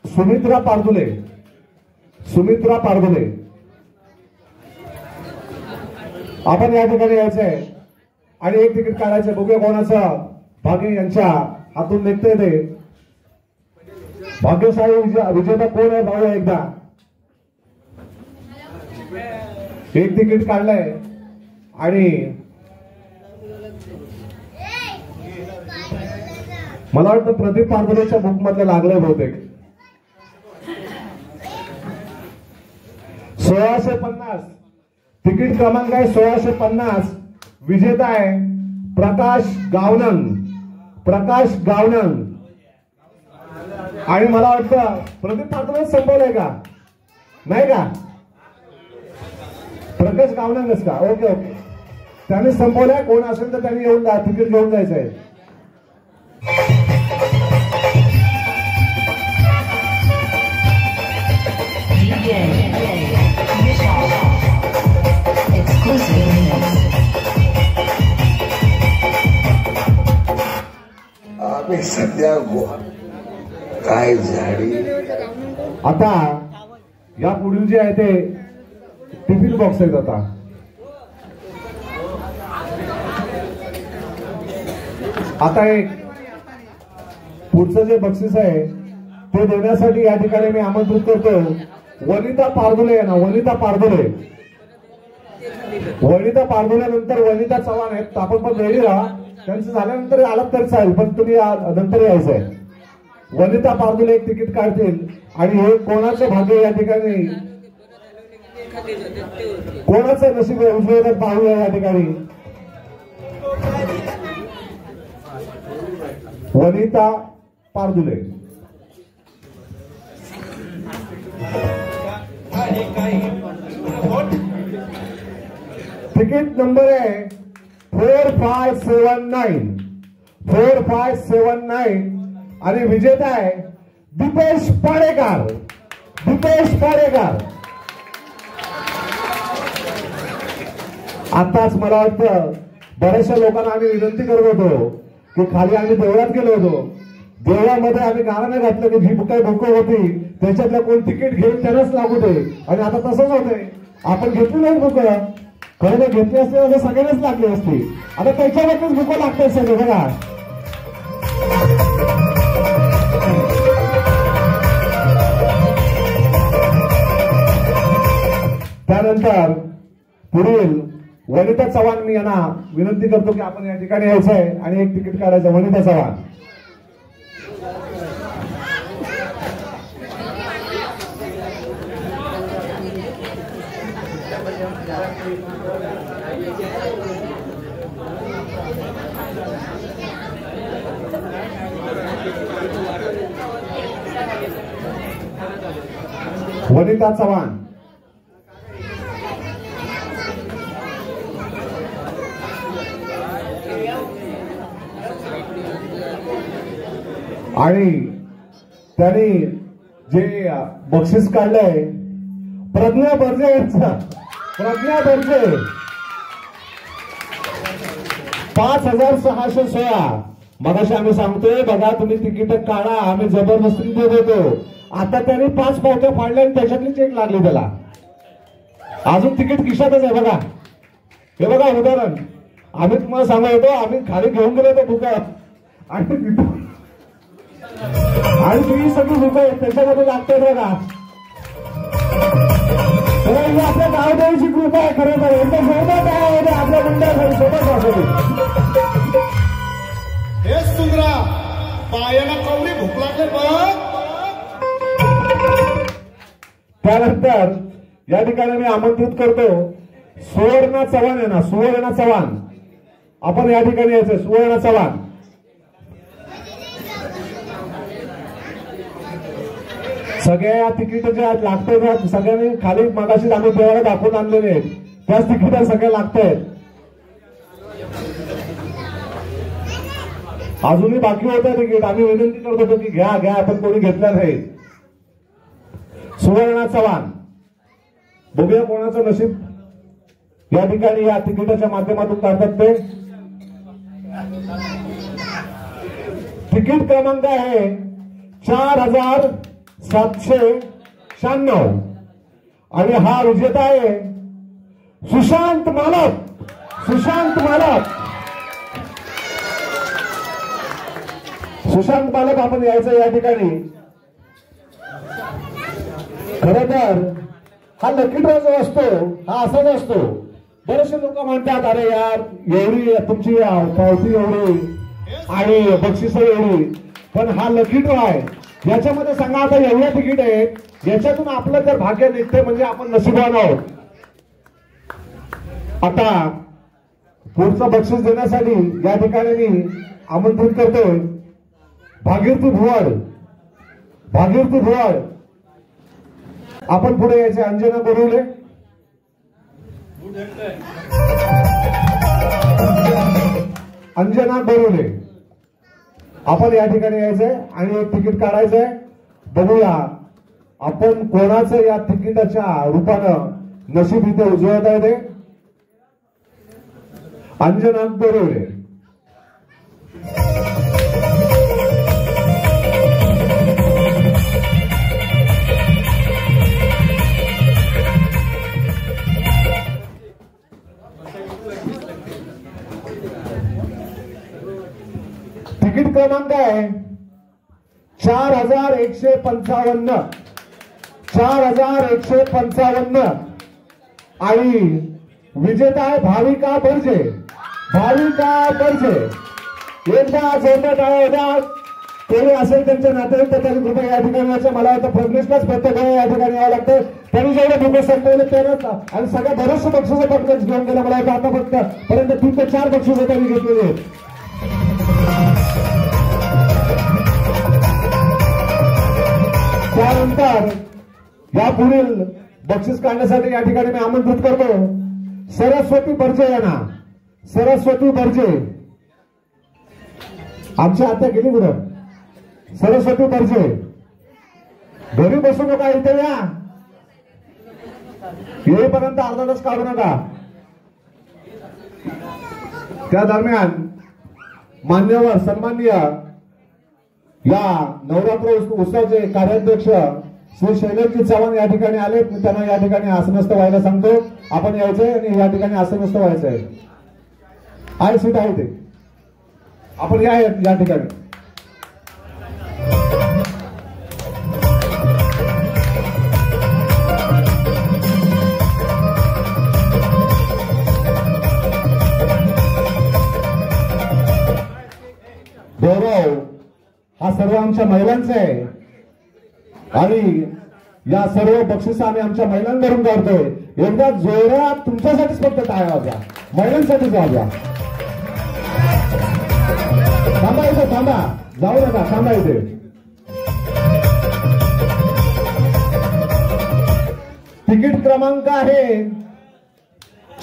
सुमित्रा पारदुले. सुमित्रा पारदुले आपण या ठिकाणी यायचंय आणि एक तिकीट काढायचंय. बघूया कोणाचं भाग्य यांच्या हातून निघतंय ते. भाग्यशाली विजेता कोण आहे भाऊ. एकदा एक तिकीट काढलंय आणि मला वाटतं प्रदीप पारदुलेच्या बुक मधलं लागलंय बहुतेक. 1650 तिकीट क्रमांक आहे 1650. विजेता आहे प्रकाश गावनंग. प्रकाश गावनंग आणि मला वाटतं प्रदीप पारदुले संपवलंय का नाही का. प्रकाश गावनंगच का. ओके ओके त्यांनी संपवलंय. कोण असेल तर त्यांनी येऊन तिकीट घेऊन जायचंय. आम्ही सध्या काय झाडी. आता या पुढील जे आहे ते टिफिन बॉक्स आहेत. आता एक पुढचं जे बक्षीस आहे ते देण्यासाठी या ठिकाणी मी आमंत्रित करतो वनिता पारदुले यांना. वनिता पारदुले. वनिता पारदुले नंतर वनिता चव्हाण आहेत. आपण पण रेडी राहा. त्यांचं झाल्यानंतर आलात तरी चालेल पण तुम्ही नंतर यायचंय. वनिता पारदुले एक तिकीट काढतील आणि हे कोणाचं भाग्य या ठिकाणी कोणाचं नशीब उजळत पाहूया या ठिकाणी. वनिता पारदुले. तिकीट नंबर आहे 4579. 4579 आणि विजेता आहे दीपेश पाडेकर. दीपेश पाडेकर. आताच मला वाटतं बऱ्याचशा लोकांना आम्ही विनंती करत होतो की खाली आम्ही देवळात गेलो होतो, देवळामध्ये आम्ही गाणं नाही घातलं की जी काही भूक होती त्याच्यातल्या कोण तिकीट घेऊन त्यालाच लागू दे, आणि आता तसंच होतंय. आपण घेतली नाही भूक, खरं तर घेतली असते तर सगळ्यांनाच लागली असती. आता त्याच्यावरच भूक लागते सगळं बघा. त्यानंतर पुढील वनिता चव्हाण, मी यांना विनंती करतो की आपण या ठिकाणी यायचं आहे आणि एक तिकीट काढायचं. वनिता चव्हाण. वनिता चव्हाण. आणि त्यांनी जे बक्षीस काढलंय प्रज्ञा बर्जे यांचं, प्रज्ञा बर्जे 5616. मगाशी आम्ही सांगतोय बघा तुम्ही तिकीट काढा, आम्ही जबरदस्ती देत होतो. आता त्यांनी 5 पावत्या फाडल्या आणि त्याच्यातली चेक लागली त्याला. अजून तिकीट खिशातच आहे बघा. हे बघा उदाहरण आम्ही तुम्हाला सांगत होतो, आम्ही खाली घेऊन गेलो होतो भुका आणि तुम्ही सगळी भूक आहे त्याच्यामध्ये लागते बघा. ही आपल्या गावदेवीची कृपा आहे. खरं तर एकदा सोबत आहे आपल्या मंडळासाठी सोबत असेल. हे सुंदरा पायाला कवडी भूक लागले बघ. त्यानंतर या ठिकाणी मी आमंत्रित करतो सुवर्णा चव्हाण आहे ना, सुवर्णा चव्हाण. आपण या ठिकाणी यायचं. सुवर्णा चव्हाण. सगळ्या तिकीट ज्या लागतात सगळ्यांनी खाली मागाशी आम्ही देवाला दाखवून आणलेले आहेत, त्याच तिकीट सगळ्या लागत आहेत. अजूनही बाकी होतं तिकीट. आम्ही विनंती करत होतो की घ्या घ्या, आपण कोणी घेतलं नाही. सुवर्णा चव्हाण. बघूया कोणाचं नशीब या ठिकाणी या तिकिटाच्या माध्यमातून काढतात ते. तिकीट क्रमांक आहे 4796 आणि हा विजेता आहे सुशांत मालक. सुशांत मालक. सुशांत मालक आपण यायचं या ठिकाणी. खरं तर हा लकी ड्रॉ जो असतो हा असाच असतो. बरेचसे लोक म्हणतात अरे यार एवढी तुमची पावती एवढी आणि बक्षीस एवढी, पण हा लकी ड्रॉ आहे. याच्यामध्ये सांगा आता एवढ्या तिकीट आहेत, याच्यातून आपलं जर भाग्य निघते म्हणजे आपण नशीबवान आहोत. आता पुढचं बक्षीस देण्यासाठी या ठिकाणी मी आमंत्रित करतोय भागीरथी भुवाड. भागीरथी भुवाड आपण पुढे यायचे. अंजना बोरिवले. अंजना बोरिवले आपण या ठिकाणी यायचंय आणि एक तिकीट काढायचंय. बघूया आपण कोणाचं या तिकिटाच्या रूपानं नशीब इथे उजळत आहे ते. अंजना बोरिवले. तिकीट क्रमांक आहे 4155. 4155 आणि विजेता आहे भाविका बर्जे. भाविका बर्जे. एकदा जोरदार टाळ्या होत्या. कोणी असेल त्यांच्या नातेवाईक तर त्यांनी कृपया या ठिकाणी यायचं. मला वाटतं प्रज्ञेशलाच प्रत्येक या ठिकाणी यावं लागतं. त्यांनी जेवढे भूक संपवले त्यानंच आणि सगळ्या बरेचसे बक्षिसं प्रज्ञेश घेऊन गेला. मला वाटतं आतापर्यंत 3 ते 4 बक्षिसं त्यांनी घेतलेली आहेत. त्यानंतर या पुढील बक्षीस काढण्यासाठी या ठिकाणी मी आमंत्रित करतो सरस्वती बर्जे यांना. सरस्वती बर्जे आमची आत्या गेली कुठं? सरस्वती बर्जे घरी बसू नका, इथे या. येईपर्यंत अर्धा तास काढू नका. त्या दरम्यान मान्यवर सन्माननीय या नवरात्र उत्सवाचे कार्याध्यक्ष श्री शैलेशजी चव्हाण या ठिकाणी आले. मी त्यांना या ठिकाणी आसनस्थ व्हायला सांगतो. आपण यायचंय आणि या ठिकाणी आसनस्थ व्हायचंय. आहे सीट आहे ते, आपण या ठिकाणी. गौरव हा सर्व आमच्या महिलांचा आहे आणि या सर्व बक्षिस आम्ही आमच्या महिलांकडून काढतोय. एकदा जोरात तुमच्यासाठीच फक्त टाळ्या वाजवा, महिलांसाठीच वाजवा. थांबा इथे, थांबा, जाऊ नका, थांबा इथे. तिकीट क्रमांक आहे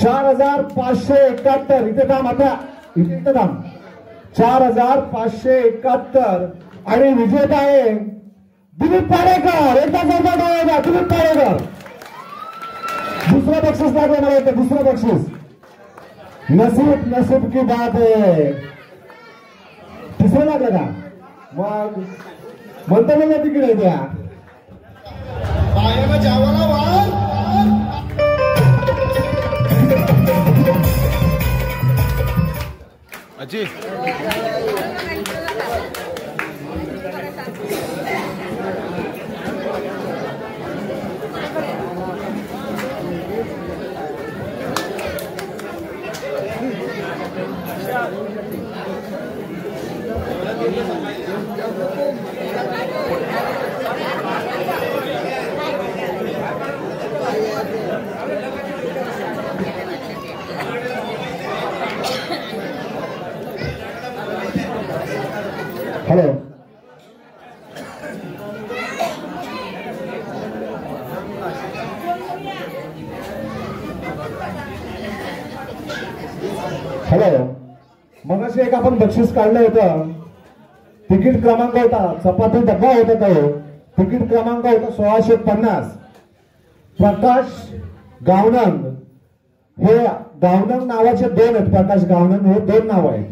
4571. इथे थांब, आता इथे थांब. 4571 आणि विजेता आहे दिलीप पारेकर. एकदा जोरदार दिलीप पारेकर. दुसरं बक्षीस लागलं मला येतं, दुसरं बक्षीस. नसीब नसीब की बात आहे. तिसरं लागलं का? मग म्हणता मला तिकीट आहे त्या अजी हॅलो. हॅलो. मगाशी एक आपण बक्षीस काढलं होतं. तिकीट क्रमांक होता, चपाती डब्बा होता तो. तिकीट क्रमांक होता 1650. प्रकाश गावनंग. हे गावनंग नावाचे दोन आहेत. प्रकाश गावनंग हे दोन नाव आहेत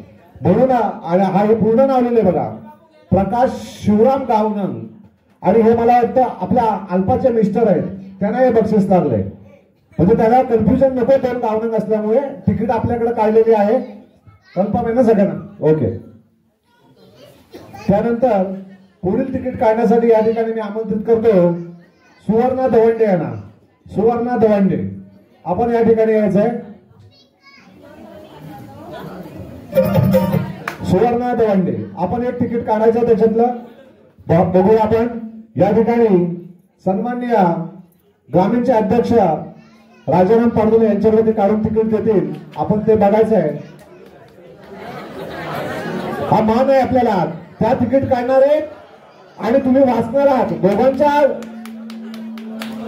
म्हणून हा हे पूर्ण नाव लिहिले बघा. प्रकाश शिवराम गावनंग आणि हे मला वाटतं आपल्या अल्पाचे मिस्टर आहेत, त्यांना हे बक्षीस लागले. म्हणजे त्याला कन्फ्युजन नको दोन गावनंग असल्यामुळे. तिकीट आपल्याकडे काढलेली आहे. कन्फर्म आहे ना सगळ्यांना? ओके. त्यानंतर पुढील तिकीट काढण्यासाठी या ठिकाणी मी आमंत्रित करतो सुवर्णा दवंडे यांना. सुवर्णा दवंडे, आपण या ठिकाणी यायचंय. सुवर्णा दवंडे, आपण एक तिकीट काढायचं त्याच्यातलं बघूया आपण. या ठिकाणी सन्माननीय ग्रामीणचे अध्यक्ष राजाराम पाडुले यांच्याकडे ते काढून तिकीट देतील. आपण ते बघायचं आहे. हा मान आहे आपल्याला. त्या तिकीट काढणारे आणि तुम्ही वाचणार आहात. दोघांच्या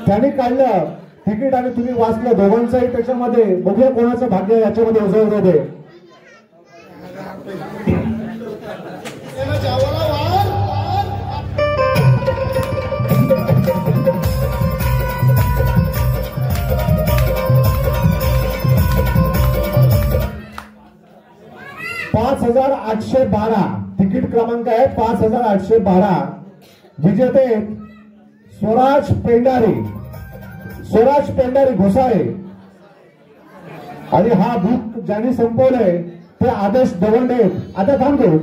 त्यांनी काढलं तिकीट आणि तुम्ही वाचलं, दोघांचंही त्याच्यामध्ये. बघूया कोणाचं भाग्य याच्यामध्ये उजळू दे. $5812 तिकीट क्रमांक आहे. 5812. विजेते स्वराज पेंडारी. स्वराज पेंडारी घोसाळे. आणि हा बुक ज्यांनी संपवलंय ते आदेश दवंडे. आता थांबतो,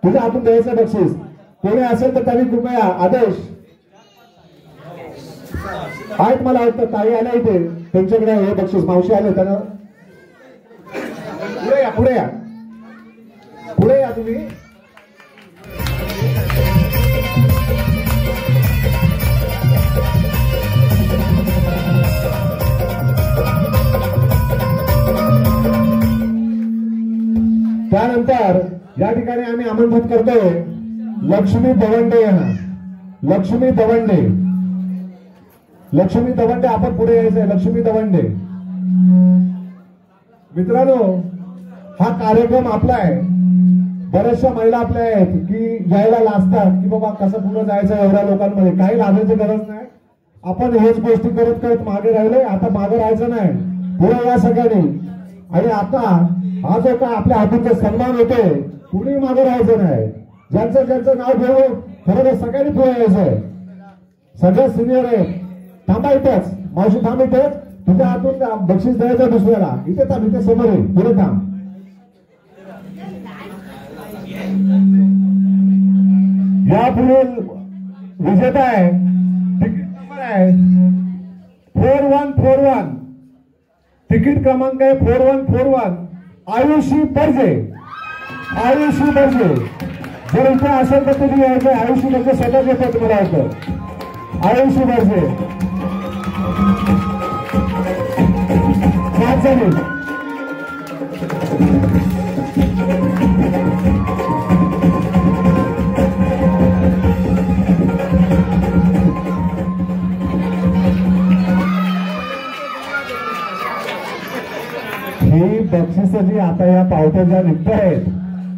तुझ्या हातून द्यायचं बक्षीस. कोणी असेल तर त्यांनी कृपया आदेश आहेत. मला वाटतं ताई आल्या इथे, त्यांच्याकडे हे बक्षीस. मावशी आले, त्यांना पुढे या, पुढे या, पुढे या तुम्ही. त्यानंतर या ठिकाणी आम्ही आमंत्रित करतोय लक्ष्मी दवंडे यांना. लक्ष्मी दवंडे. लक्ष्मी दवंडे, आपण पुढे यायचंय. लक्ष्मी दवंडे. मित्रांनो, हा कार्यक्रम आपला आहे. बऱ्याचशा महिला आपल्या आहेत की यायला लाजतात की बाबा कसं पुढे जायचं एवढ्या लोकांमध्ये. काही लाजायची गरज नाही. आपण हेच गोष्टी करत करत मागे राहिलोय. आता मागे राहायचं नाही, पुढे या सगळ्यांनी. आणि आता हा जो काय आपल्या हातून सन्मान होतोय कुणी मागे राहायचं नाही. ज्यांचं ज्यांचं नाव घेऊन खरं तर सगळ्यांनी पुढे यायचंय. सगळ्यात सिनियर आहे. थांबा इथेच मावशी, थांब इथेच. तुझ्या हातून बक्षीस द्यायचं दुसऱ्याला. इथे थांब, इथे समोर आहे, पुढे थांब. या पुढील विजेता आहे, तिकीट नंबर आहे 4141. तिकीट क्रमांक आहे 4141. आयुषी बर्जे. आयुषी बर्जे जर इथे असेल तर तुम्ही यायचं. आयुषी बर्जे स्वतः घेतो तुम्हाला होतं. आयुषी बर्जे 5 जणी. ही बक्षिस जी आता या पावत्या ज्या निघत आहेत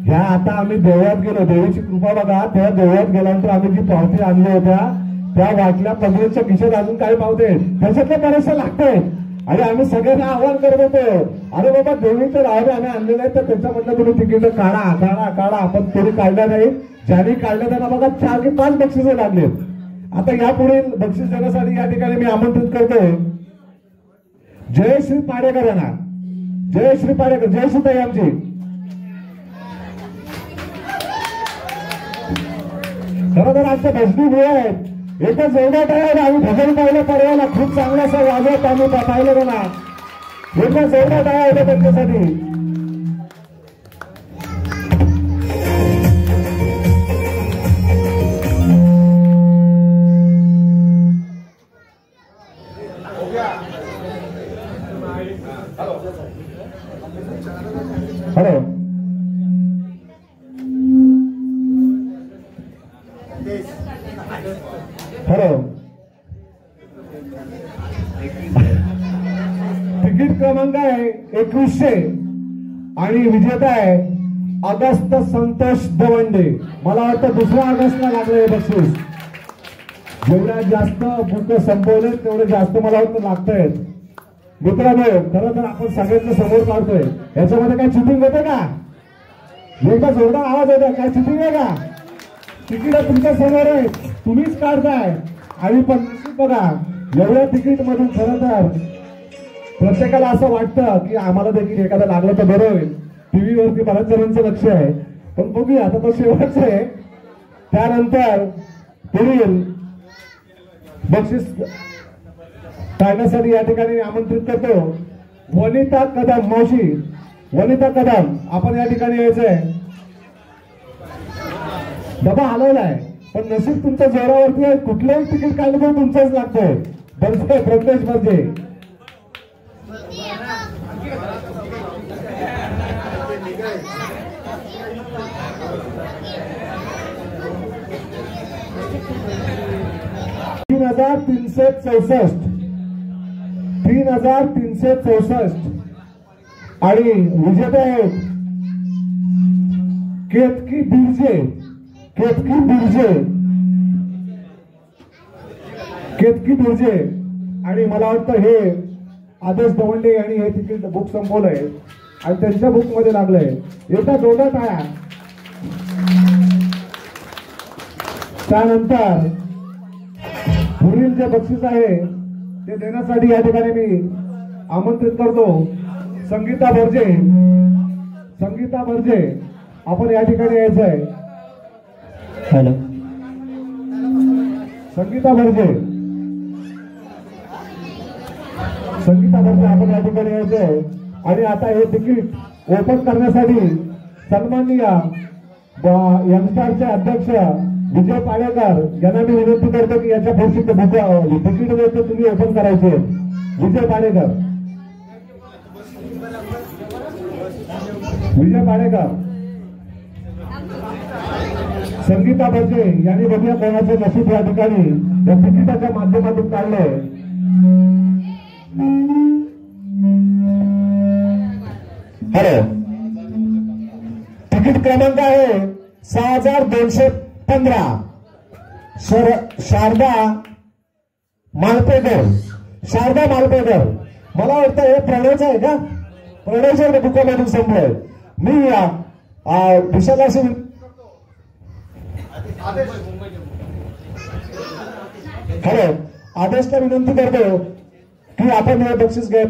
ह्या आता आम्ही देवळात गेलो. देवीची कृपा बघा. तेव्हा देवळात गेल्यानंतर आम्ही जी पावती आणल्या होत्या त्या वाटल्या. पंगडीच्या खिशात अजून काही पावते त्याच्यातल्या बऱ्याचशा लागतंय. आणि आम्ही सगळ्यांना आव्हान करत होतो, अरे बाबा देवीचं राहणे आम्ही आणलेलं आहे तर त्याच्यामधलं तुम्ही तिकीट काढा काढा काढा. आपण कोणी काढलं नाही. ज्यांनी काढलं त्यांना बघा 4 की 5 बक्षिसे लागलेत. आता यापुढील बक्षीस देण्यासाठी या ठिकाणी मी आमंत्रित करतोय जयश्री पाडेकर यांना. जयश्री पाडेकर, जयश्री ताई आमची. खरं तर आमच्या भजनी मुळे आहेत. एकच एवढा टायर आम्ही भजन पाहिलं परवाला खूप चांगला असं वाजवत आम्ही पाहिलं त्यांना. एकच एवढा टायर होता त्यांच्यासाठी. Hello hello. तिकीट क्रमांक आहे 2100 आणि विजेता आहे अगस्त संतोष दवंडे. मला वाटतं 2 ऑगस्टला लागलं हे बक्षीस. जेवढ्या जास्त बुक संपवले तेवढे जास्त मला वाटतं लागतायत. मित्रांनो खरं तर आपण सगळ्यांना समोर काढतोय. याच्यामध्ये काय चिटिंग होते का? एकदा जोरदार आवाज होता. काय चिटिंग आहे का? तिकीट तुमच्या समोर आहे, तुम्हीच काढताय. आणि पण बघा एवढ्या तिकीट मधून खरं तर प्रत्येकाला असं वाटतं की आम्हाला देखील एखादं लागलं तर बरं होईल. टीव्हीवरती बऱ्याच जणांचं लक्ष आहे. पण बघूया आता तो शेवटच आहे. त्यानंतर पुढील बक्षीस काढण्यासाठी या ठिकाणी आमंत्रित करतो वनिता कदम. मावशी वनिता कदम आपण या ठिकाणी यायचंय. डबा हलवलाय पण नशीब तुमच्या जोरावरती आहे. कुठलंही तिकीट काढलं तर तुमचंच लागतंय. बर्जे, प्रज्ञेश बर्जे. $3,364 आणि विजेते आहेत केतकी बिर्जे. केतकी बिर्जे, केतकी बिर्जे. आणि मला वाटतं हे आदेश दवंडे यांनी हे तिकीट बुक संपवलंय आणि त्यांच्या बुक मध्ये लागलंय. एका दोघा टाळ्या. त्यानंतर पुढील जे बक्षीस आहे ते देण्यासाठी या ठिकाणी मी आमंत्रित करतो संगीता बर्जे. संगीता बर्जे आपण या ठिकाणी यायचंय. हॅलो संगीता बर्जे. संगीता बर्जे आपण या ठिकाणी यायचंय. आणि आता हे तिकीट ओपन करण्यासाठी सन्माननीय यंगस्टारचे अध्यक्ष विजय पाडेकर यांना मी विनंती करतो की याच्या पुढची तिकीट वरती तुम्ही ओपन करायचे. विजय पाडेकर, विजय पाडेकर. संगीता बर्जे यांनी बघूया कोणाचे नशीब या ठिकाणी या तिकिटाच्या माध्यमातून काढलंय. हॅलो तिकीट क्रमांक आहे 6215. शारदा मालपेकर. शारदा मालपेकर. मला वाटतं हे प्रणयचं आहे का? प्रणयच्या दुःखामधून संपलोय. मी विशाला अशी हॅलो आदेशला विनंती करतो की आपण हे बक्षीस घ्या.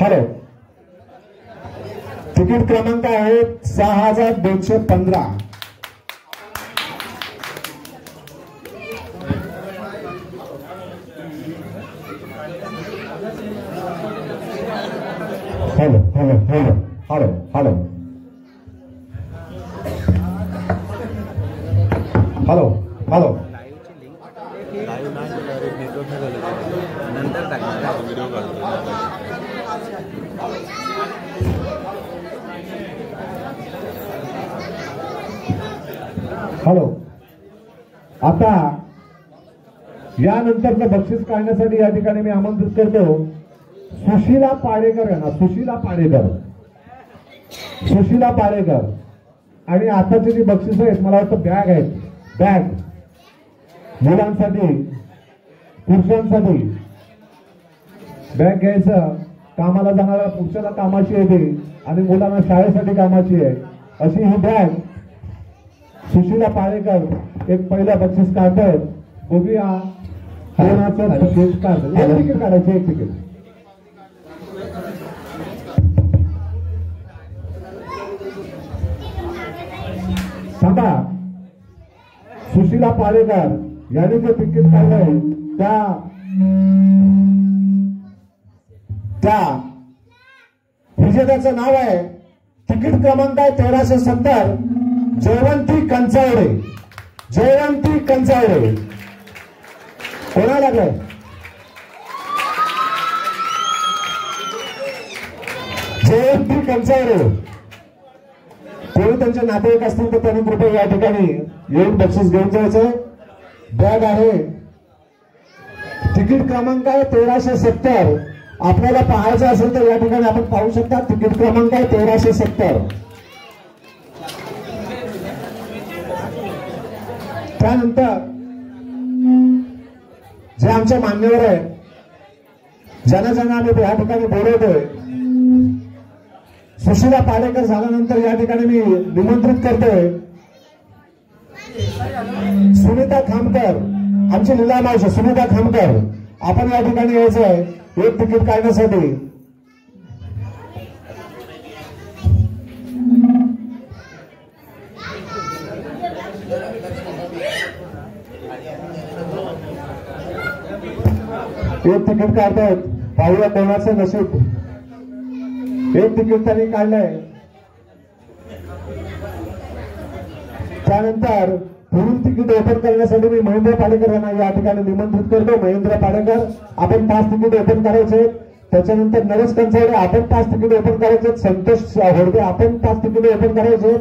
हॅलो तिकीट क्रमांक आहे 6215. Hello hello hello hello hello hello hello नंतर टाकणार व्हिडिओ काढतो. हॅलो आता यानंतरचं बक्षीस काढण्यासाठी या ठिकाणी मी आमंत्रित करतो सुशीला पाडेकर यांना. सुशीला पाडेकर आणि आताची जी बक्षीस आहेत मला वाटतं बॅग आहेत. बॅग मुलांसाठी पुरुषांसाठी बॅग घ्यायचं. कामाला जाणाऱ्या पुरुषाला कामाची येते आणि मुलांना शाळेसाठी कामाची आहे अशी ही बॅग सुशीला पाडेकर एक पहिला बक्षीस काढतायत. बघूया कोणाचं तिकीट काढतं. एक तिकीट काढायचं. एक तिकीट आता सुशीला पाडेकर यांनी जे तिकीट काढलंय त्या विजेत्याचं नाव आहे तिकीट क्रमांक आहे 1370 जयवंती कंचावडे. जयवंती कंचावडे कोणाला लागलंय? जयवंती कंचावडे. कोणी त्यांचे नातेवाईक असतील तर त्यांनी कृपया या ठिकाणी येऊन बक्षीस घेऊन जायचंय. बॅग आहे. तिकीट क्रमांक आहे 1370. आपल्याला पाहायचं असेल तर या ठिकाणी आपण पाहू शकता. तिकीट क्रमांक आहे 1370. त्यानंतर जे आमचे मान्यवर आहे ज्यांना ज्यांना आम्ही या ठिकाणी बोलवतोय सुशीला पाडेकर झाल्यानंतर या ठिकाणी मी निमंत्रित करतोय सुनीता खामकर. आमची लीला मावशी सुनीता खामकर आपण या ठिकाणी यायचंय एक तिकीट काढण्यासाठी. एक तिकीट काढतायत. पाहूया कोणाचं नशीब. एक तिकीट त्यांनी काढलंय. त्यानंतर पुढील तिकीट ओपन करण्यासाठी मी महेंद्र पाडेकर यांना या ठिकाणी निमंत्रित करतो. महेंद्र पाडेकर आपण 5 तिकीट ओपन करायचे. त्याच्यानंतर नरेश कंचावडे आपण 5 तिकीट ओपन करायचे. संतोष होडगे आपण 5 तिकीट ओपन करायचे.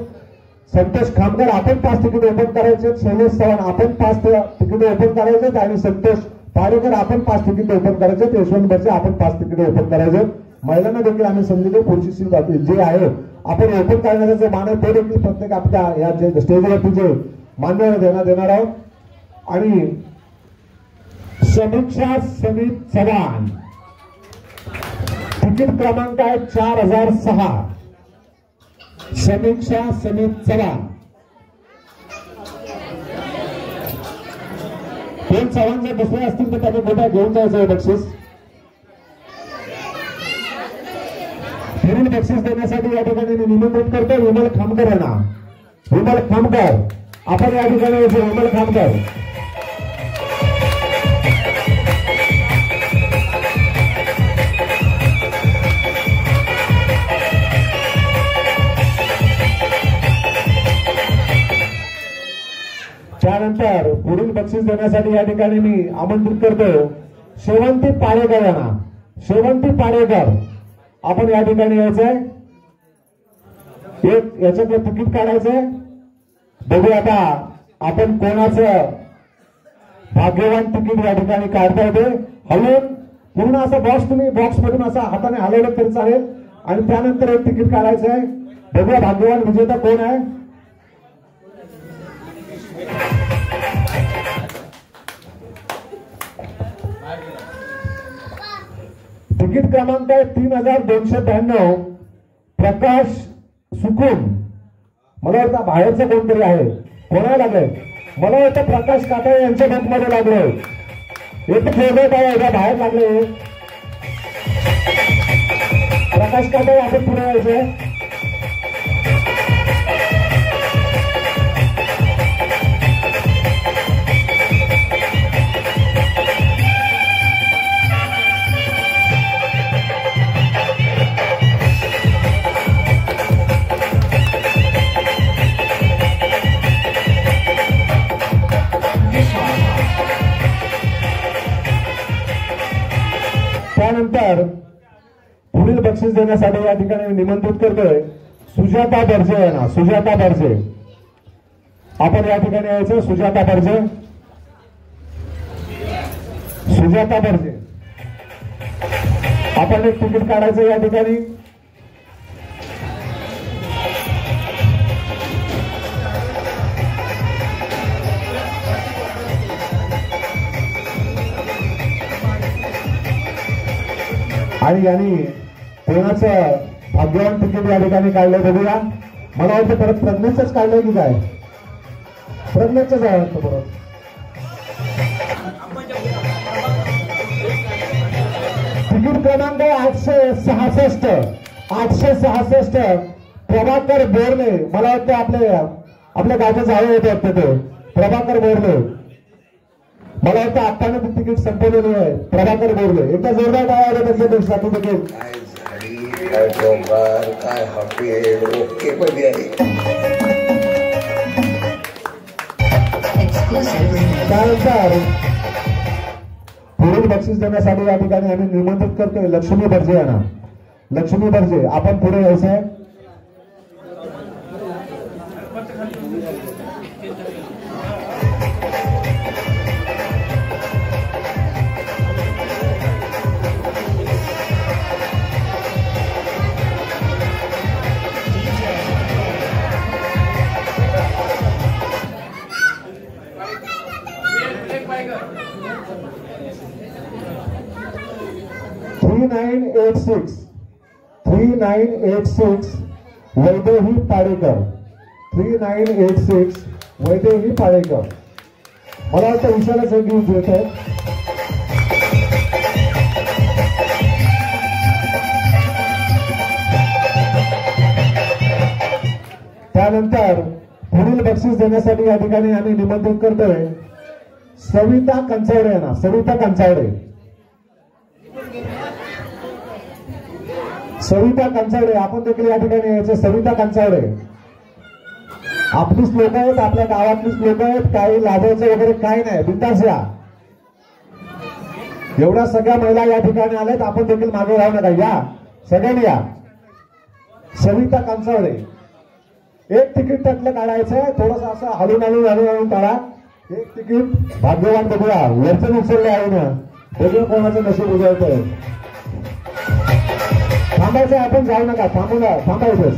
संतोष खामकर आपण 5 तिकीट ओपन करायचे. शैलेश चव्हाण आपण 5 तिकीट ओपन करायचे आणि संतोष पाडेकर आपण 5 तिकीट ओपन करायचे. यशवंत बर्जे आपण 5 तिकीट ओपन करायचे. महिलांना देखील आम्ही संधी देऊ. पुढची सीट जे आहे आपण ओपन करण्याचा जे मान आहे ते देखील प्रत्येक आपल्या या जे स्टेजवरती जे मान्यवर देणार आहोत. आणि समीक्षा समित चव्हाण तिकीट क्रमांक आहे 4006. समीक्षा समित चव्हाण. कोण चव्हाण जर बसले असतील तर त्यांनी मोठा घेऊन जायचं बक्षीस. पुढील बक्षीस देण्यासाठी या ठिकाणी मी निमंत्रित करतो विमल खामकर यांना. विमल खामकर आपण या ठिकाणी यायचं. विमल खामकर त्यानंतर पुढील बक्षीस देण्यासाठी या ठिकाणी मी आमंत्रित करतो शेवंती पाडेकर यांना. शेवंती पाडेकर आपण या ठिकाणी यायचंय. एक याच्यातलं तिकीट काढायचंय. बघू आता आपण कोणाचं भाग्यवान तिकीट या ठिकाणी काढता येते. हलवून पूर्ण असं बॉक्स तुम्ही बॉक्स मधून असं हाताने हलवलं तरी चालेल आणि त्यानंतर एक तिकीट काढायचंय. बघूया भाग्यवान विजेता कोण आहे. तिकीट क्रमांक आहे 3292 प्रकाश सुकुन. मला वाटतं बाहेरचं कोणतरी आहे. कोणाला लागलंय? मला वाटतं प्रकाश काटाळे यांच्या बुकमध्ये लागले. एक फेवरेट आहे बाहेर लागले. प्रकाश काटाळे आपण पुढे यायचंय. त्यानंतर पुढील बक्षीस देण्यासाठी या ठिकाणी निमंत्रित करतोय सुजाता बर्जे आहे ना, सुजाता बर्जे. आपण या ठिकाणी यायचं. सुजाता बर्जे, सुजाता बर्जे. आपण एक तिकीट काढायचं या ठिकाणी. आणि यांनी कोणाचं भाग्यवान तिकीट या ठिकाणी काढलंय बघूया. मला वाटतं परत प्रज्ञेच काढलंय की काय? प्रज्ञेच आहे वाटतं परत. तिकीट क्रमांक 866 866 प्रभाकर बोरले. मला वाटतं आपल्या गावचे जावे होते वाटतं ते प्रभाकर बोरले. मला वाटतं आत्ताने तिकीट संपवलेलं आहे. प्रभाकर बोरले. एकदा जोरदार टाळ्या त्यांच्यासाठी देखील. काय झाडी, काय डोंगर, काय हॉटेल, ओके मध्ये आहे. त्यानंतर पुढील बक्षीस देण्यासाठी या ठिकाणी आम्ही निमंत्रित करतोय लक्ष्मी बर्जे यांना. लक्ष्मी बर्जे, आपण पुढे यायचंय. वैदेही पाडेकर. 3986 वैदेही पाडेकर. मला वाटतं विशाला संगीत देत आहे. त्यानंतर पुढील बक्षीस देण्यासाठी या ठिकाणी आम्ही निमंत्रित करतोय सविता कंचावडे ना, सविता कंचावडे. सविता कंचावडे, आपण देखील या ठिकाणी यायचं. सविता कंचावडे आपलीच लोक आहेत, आपल्या गावातलीच लोक आहेत. काही लाजायचं वगैरे काही नाही, बिनधास्त या. एवढ्या सगळ्या महिला या ठिकाणी आल्यात, आपण देखील मागे राहू नका. या सगळ्यांनी या. सविता कंचावडे. एक तिकीट त्यातलं काढायचंय. थोडस असं हलून हलून काढा. एक तिकीट भाग्यवान बघूया. वरचं उचलले आहे ना, बघूया कोणाचं नशीब उजळतंय. थांबायचं, आपण जाऊ नका. थांबायचं.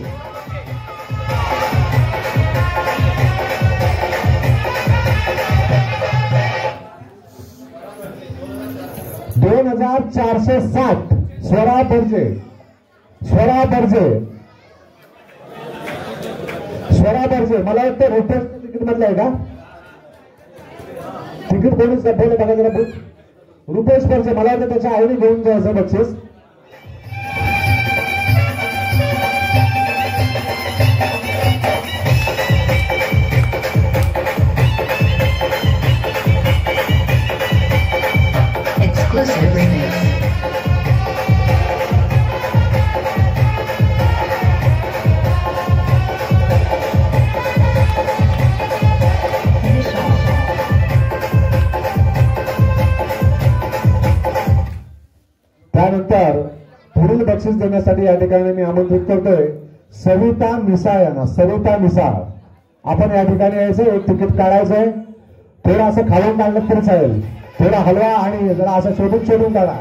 $2460 स्वरा बर्जे. स्वरा बर्जे. स्वरा बर्जे. मला वाटतं रुपेश तिकीट मधलं आहे का? तिकीट कोणीच गड्डे बघा जरा. रुपेश बर्जे. मला वाटतं त्याच्या आईने घेऊन जायचं बक्षीस. त्यानंतर पुढील बक्षीस देण्यासाठी या ठिकाणी मी आमंत्रित करतोय सविता मिसाळ यांना. सविता मिसाळ. आपण या ठिकाणी यायचं. एक तिकीट काढायचंय. थोडं असं खालून काढलं तरी चालेल. थोडा हलवा आणि जरा असं शोधून काढा.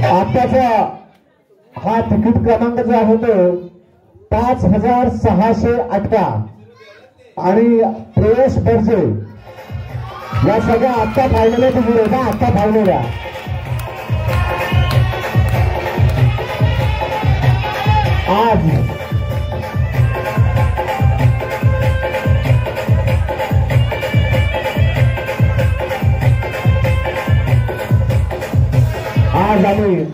आताचा हा तिकीट क्रमांक जो आहे तो 5618 आणि प्रेयस बर्जे या सगळ्या आत्ता फायनल तिकीट आहे का आत्ता फायनल आज आम्ही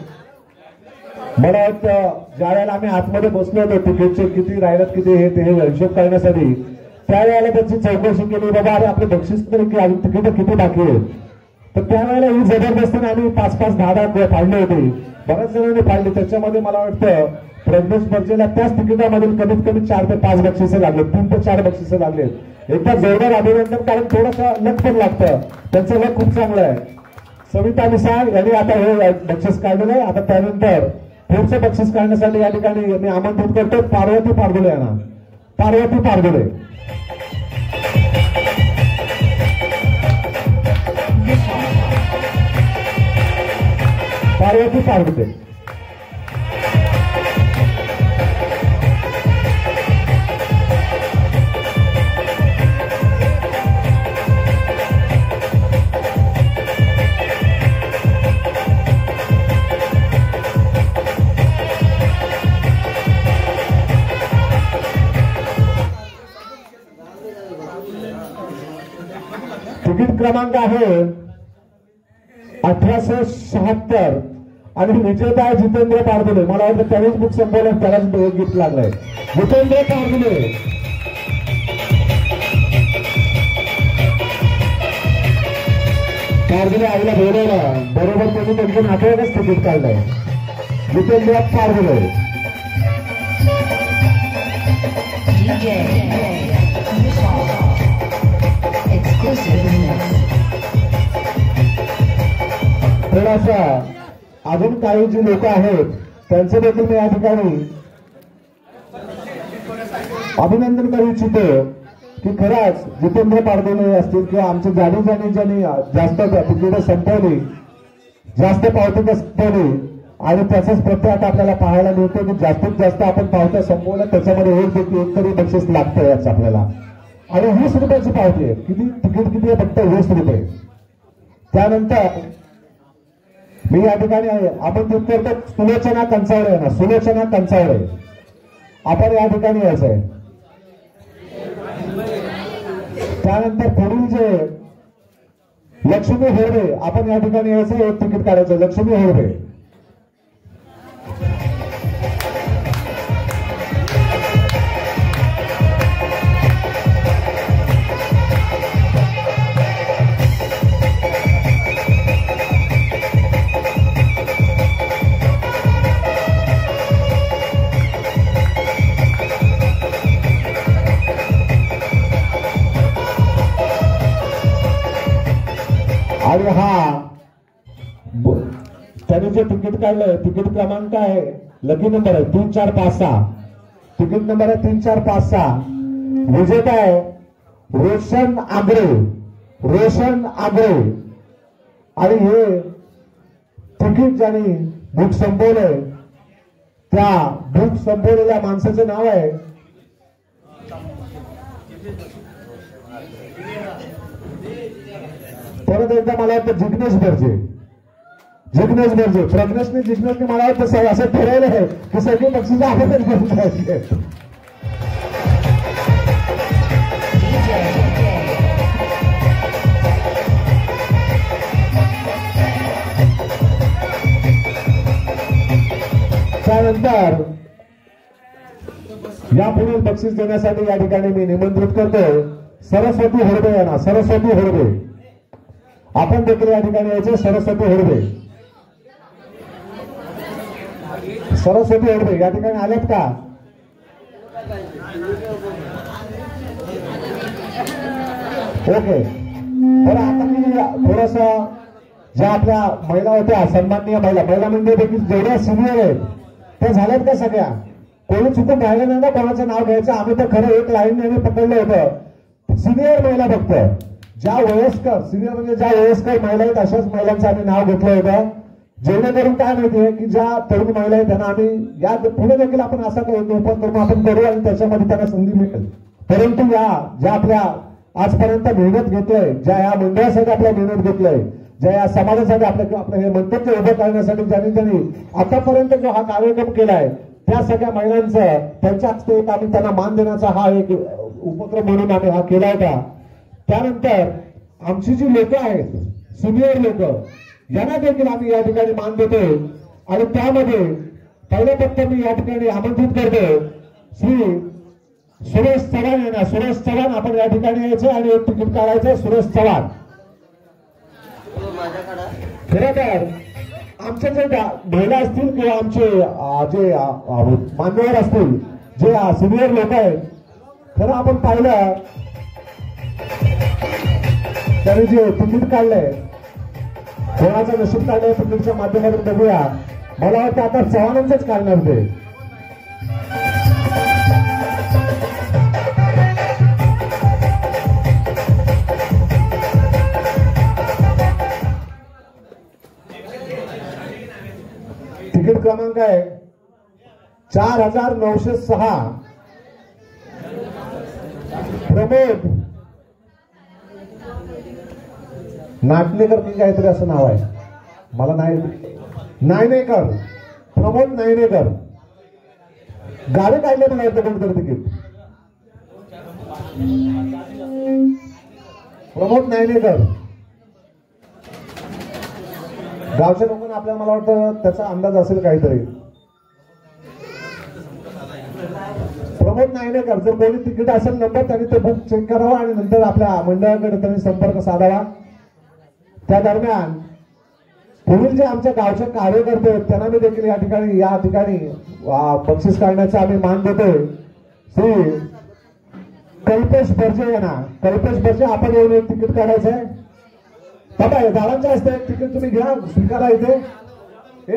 मला वाटतं ज्या वेळेला आम्ही आतमध्ये बसलो होतो तिकीटचे किती राहिलेत किती हे ते हिशोब करण्यासाठी त्यावेळेला त्याची चौकशी केली बाबा अरे आपले बक्षीस तरी तिकीट किती बाकी आहेत तर त्यावेळेला ही जबरदस्तीने आम्ही 5-5, 10-10 फाडले होते बऱ्याच जणांनी फाडले त्याच्यामध्ये मला वाटतं प्रज्ञेश बर्जेला त्याच तिकिटामधील कमीत कमी 4 ते 5 बक्षिसे लागले 3 ते 4 बक्षिसे लागलेत एकदा जोरदार अभिनंदन कारण थोडंसं लक पण लागतं त्यांचं लक खूप चांगलं आहे सविता मिसाळ यांनी आता हे बक्षीस काढलेलं आहे आता त्यानंतर पुढचं बक्षीस काढण्यासाठी या ठिकाणी मी आमंत्रित करतो पार्वती पारगुले यांना पार्वती पारगुले पार्वती पारगुले तिकीट क्रमांक आहे 1876 आणि विजेता आहे जितेंद्र पारगुले मला वाटतं त्यानेच बुक संपवलं त्यालाच गिफ्ट लागलाय जितेंद्र पारगुले पारगुले आईला बोलवलं बरोबर त्यांनी त्यांच्या नातेवाईकच तिकीट काढलंय जितेंद्र पारगुले थोडासा अजून काही जी लोक आहेत त्यांचे देखील मी या ठिकाणी अभिनंदन करू इच्छितो की खरंच जितेंद्र पारगुले असतील किंवा आमचे ज्यांनी जास्त तिकीट संपवली जास्त पावती संपवली आणि त्याचाच प्रत्यय आता आपल्याला पाहायला मिळतो की जास्तीत जास्त आपण पावत्या संपवल्या त्याच्यामध्ये एक तरी बक्षीस लागतं याच आपल्याला आणि 20 रुपयाची पावती आहे किती तिकीट किती आहे फक्त 20 रुपये त्यानंतर मी या ठिकाणी आमंत्रित करतो सुलोचना कंचावडे ना सुलोचना कंचावडे आपण या ठिकाणी यायचंय त्यानंतर पुढील जे लक्ष्मी हेरबे आपण या ठिकाणी यायचं एक तिकीट काढायचं लक्ष्मी हेरबे आणि हा त्याने जे तिकीट काढलंय तिकीट क्रमांक आहे लकी नंबर आहे 3456 तिकीट नंबर आहे 3456 विजेता आहे रोशन आगरे आणि हे तिकीट ज्यांनी बुक संपवलंय त्या बुक संपवलेल्या माणसाचं नाव आहे परत एकदा मला वाटतं जिग्नेश बर्जे प्रज्ञेशने मला वाटतं असं ठरवलं आहे की सगळी बक्षीस आहेतच बघायचे त्यानंतर यापुढील बक्षीस देण्यासाठी या ठिकाणी मी निमंत्रित करतो सरस्वती हेरबे यांना सरस्वती हेरबे आपण देखील या ठिकाणी यायचे सरस्वती हेरबे या ठिकाणी आलेत का ओके बरं आता मी थोडस ज्या आपल्या महिला होत्या सन्माननीय महिला म्हणजे देखील जेवढ्या सिनियर आहेत त्या झाल्यात का सगळ्या कोणी चुकून राहिलं नाही ना कोणाचं नाव घ्यायचं आम्ही तर खरं एक लाईन नेहमी पकडलं होतं सिनियर महिला फक्त ज्या वयस्कर सिनियर म्हणजे ज्या वयस्कर महिला आहेत अशाच महिलांचं आम्ही नाव घेतलं होतं, जेणेकरून काय माहितीये की ज्या तरुण महिला आहेत त्यांना आम्ही या पुढे देखील आपण असा उपक्रम आपण करू आणि त्याच्यामध्ये त्यांना संधी मिळेल. परंतु या ज्या आपल्या आजपर्यंत मेहनत घेतलंय, ज्या या मंडळासाठी आपल्या मेहनत घेतलंय, ज्या या समाजासाठी आपलं हे मंतव्य उभं करण्यासाठी ज्यांनी आतापर्यंत जो हा कार्यक्रम केलाय त्या सगळ्या महिलांचं त्यांच्या हस्ते आम्ही त्यांना मान देण्याचा हा एक उपक्रम म्हणून आम्ही हा केला होता. त्यानंतर आमची जी लोक आहेत सिनियर लोक यांना देखील आम्ही या ठिकाणी मान देतो आणि त्यामध्ये पहिल्या फक्त मी या ठिकाणी आमंत्रित करतो श्री सुरेश चव्हाण यांना. सुरेश चव्हाण आपण या ठिकाणी यायचं आणि एक तिकीट काढायचं. सुरेश चव्हाण खरं तर आमच्या जे महिला असतील किंवा आमचे जे मान्यवर असतील जे सिनियर लोक आहेत, खरं आपण पाहिलं त्यांनी जे तिकीट काढलंय कोणाचं नशीब काढलंय तिकीटच्या माध्यमातून बघूया. मला वाटतं आता चव्हाणांचंच काढणार ते. तिकीट क्रमांक आहे 4906. प्रमोद नाटनेकर की काहीतरी असं नाव आहे, मला नायनेकर, प्रमोद नायनेकर. गाडी काढले मला वाटतं कोणतरी तिकीट. प्रमोद नायनेकर गावच्या लोकांना आपल्याला मला वाटतं त्याचा अंदाज असेल काहीतरी. प्रमोद नायनेकर जर कोणी तिकीट असेल नंबर त्यांनी ते बुक चेक करावा आणि नंतर आपल्या मंडळाकडे त्यांनी संपर्क साधावा. त्या दरम्यान पुढील जे आमच्या गावचे कार्यकर्ते आहेत त्यांना मी देखील या ठिकाणी बक्षीस काढण्याचा आम्ही मान देतोय. श्री कल्पेश बर्जे यांना. कल्पेश बर्जे आपण येऊन एक तिकीट काढायचंय. बाबा दादांच्या हस्ते एक तिकीट तुम्ही घ्या, स्वीकारा. इथे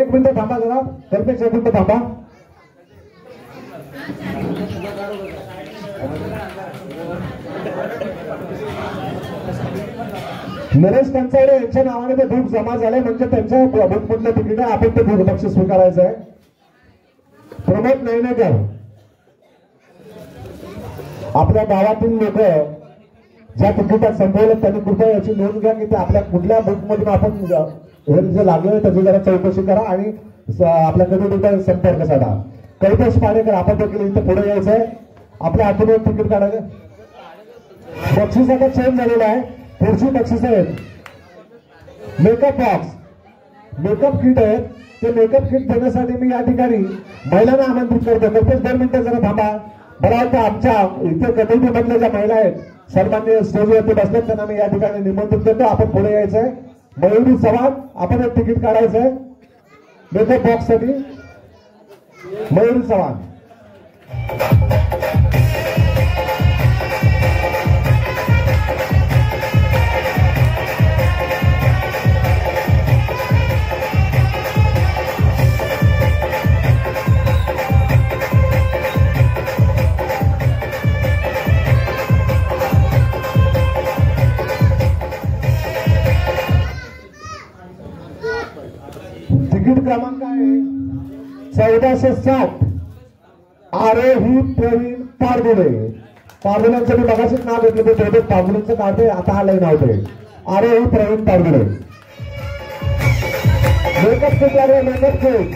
1 मिनिट थांबा जरा. कल्पेश 1 मिनिट थांबा. नरेश कंचाडे यांच्या नावाने ते बुक जमा झाले म्हणजे त्यांच्या बुकमधलं तिकीट आहे. आपण ते बुक बक्षीस स्वीकारायचं आहे. प्रमोद नायनेकर आपल्या गावातील लोक ज्या तिकिटात संपवलं त्यांनी कृपया याची नोंद घ्या की ते आपल्या कुठल्या बुकमधून आपण हे जे लागले त्याची जरा चौकशी करा आणि आपल्याकडे संपर्क साधा. कल्पेश पाडेकर आपण देखील इथे पुढे यायचंय. आपल्या हातून एक तिकीट काढायचं. बक्षीस आता चेंज झालेलं आहे. पुढची बक्षीस आहेत मेकअप बॉक्स, मेकअप किट आहेत. ते मेकअप किट देण्यासाठी मी या ठिकाणी महिलांना आमंत्रित करतो. कल्पेश 2 मिनिटं जरा थांबा. मला वाटतं आमच्या इथे कमिटीमधल्या ज्या महिला आहेत सर्वांनी स्टेजवरती बसलेत त्यांना मी या ठिकाणी निमंत्रित करतो. आपण पुढे यायचंय. मयुरी चव्हाण आपण एक तिकीट काढायचंय मेकअप बॉक्स साठी. मयुरी चव्हाण. तिकीट क्रमांक आहे 1460. आरोही प्रवीण पारगुडे. पारगुड्यांचं मी मगाशीच नाव घेतलं ते पारगुड्यांचं काढते. आता हा लय नाव ते आरोही प्रवीण पारगुडे. मेकअप किट आहे. मेकअप किट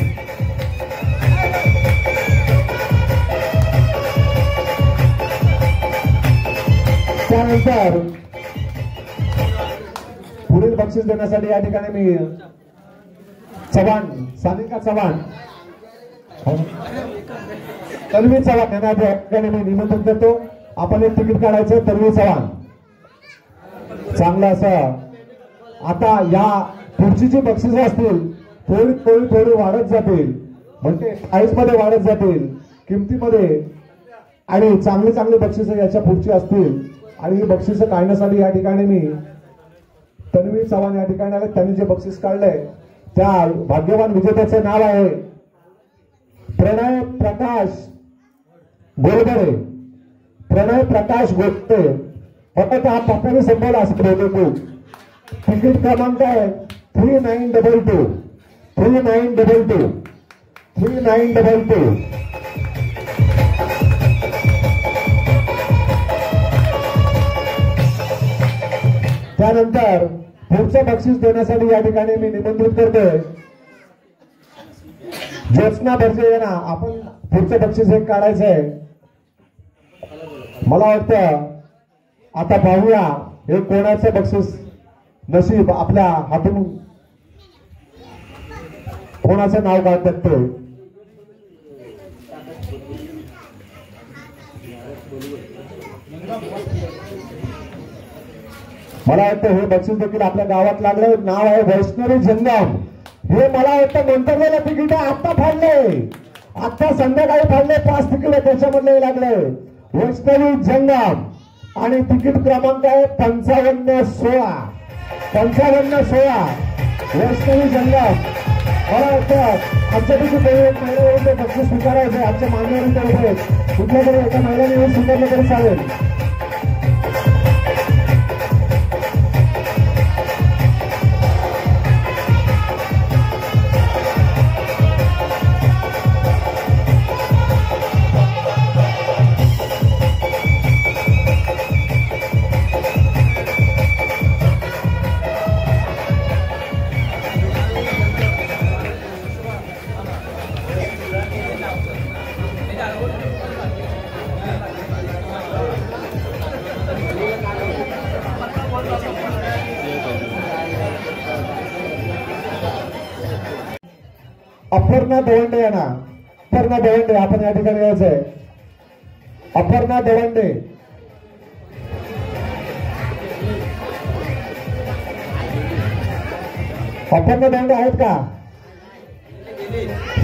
त्यानंतर पुढील बक्षीस देण्यासाठी या ठिकाणी मी चव्हाण, सानिका चव्हाण, तन्वी चव्हाण यांना या ठिकाणी मी निमंत्रण करतो. आपण एक तिकीट काढायचं. तन्वी चव्हाण चांगलं असं. आता या पुढची जी बक्षीस असतील थोडी वाढत जातील म्हणजे प्राइस मध्ये वाढत जातील किमतीमध्ये आणि चांगली बक्षिस याच्या पुढची असतील. आणि ही बक्षिस काढण्यासाठी या ठिकाणी मी तन्वी चव्हाण या ठिकाणी आले. त्यांनी जे बक्षीस काढलंय त्या भाग्यवान विजेत्याचे नाव आहे प्रणय प्रकाश गोलबडे. प्रणय प्रकाश गोटे फक्त हा पप्पाने संपवला असं बोलतो. तिकीट क्रमांक आहे 3922 3922 3922. त्यानंतर पुढचं बक्षीस देण्यासाठी या ठिकाणी मी निमंत्रित करतोय ज्योत्स्ना भरजे यांना. आपण पुढचं बक्षीस एक काढायचं आहे. मला वाटतं आता पाहूया हे कोणाचं बक्षीस नशीब आपल्या हातून कोणाचं नाव काढतात ते. मला वाटतं हे बक्षीस देखील आपल्या गावात लागलं. नाव आहे वैष्णवी जंगम. हे मला वाटतं मंतरलेलं तिकीट आता फाडले, आता संध्याकाळी फाडले 5 तिकीट त्याच्यामधले लागले. वैष्णवी जंगम आणि तिकीट क्रमांक आहे 5516 5516 वैष्णवी जंगम. मला वाटतं आमच्यापैकी एक महिन्यावरून ते बक्षीस स्वीकारायचे. आमच्या मान्यवरांकडे कुठल्या तरी एका महिन्याने येऊन स्वीकारलं तरी चालेल. अपर्णा दवंडे यांना. अपर्णा दवंडे आपण या ठिकाणी यायचंय. अपर्णा दवंडे. अपर्णा दवंडे आहेत का?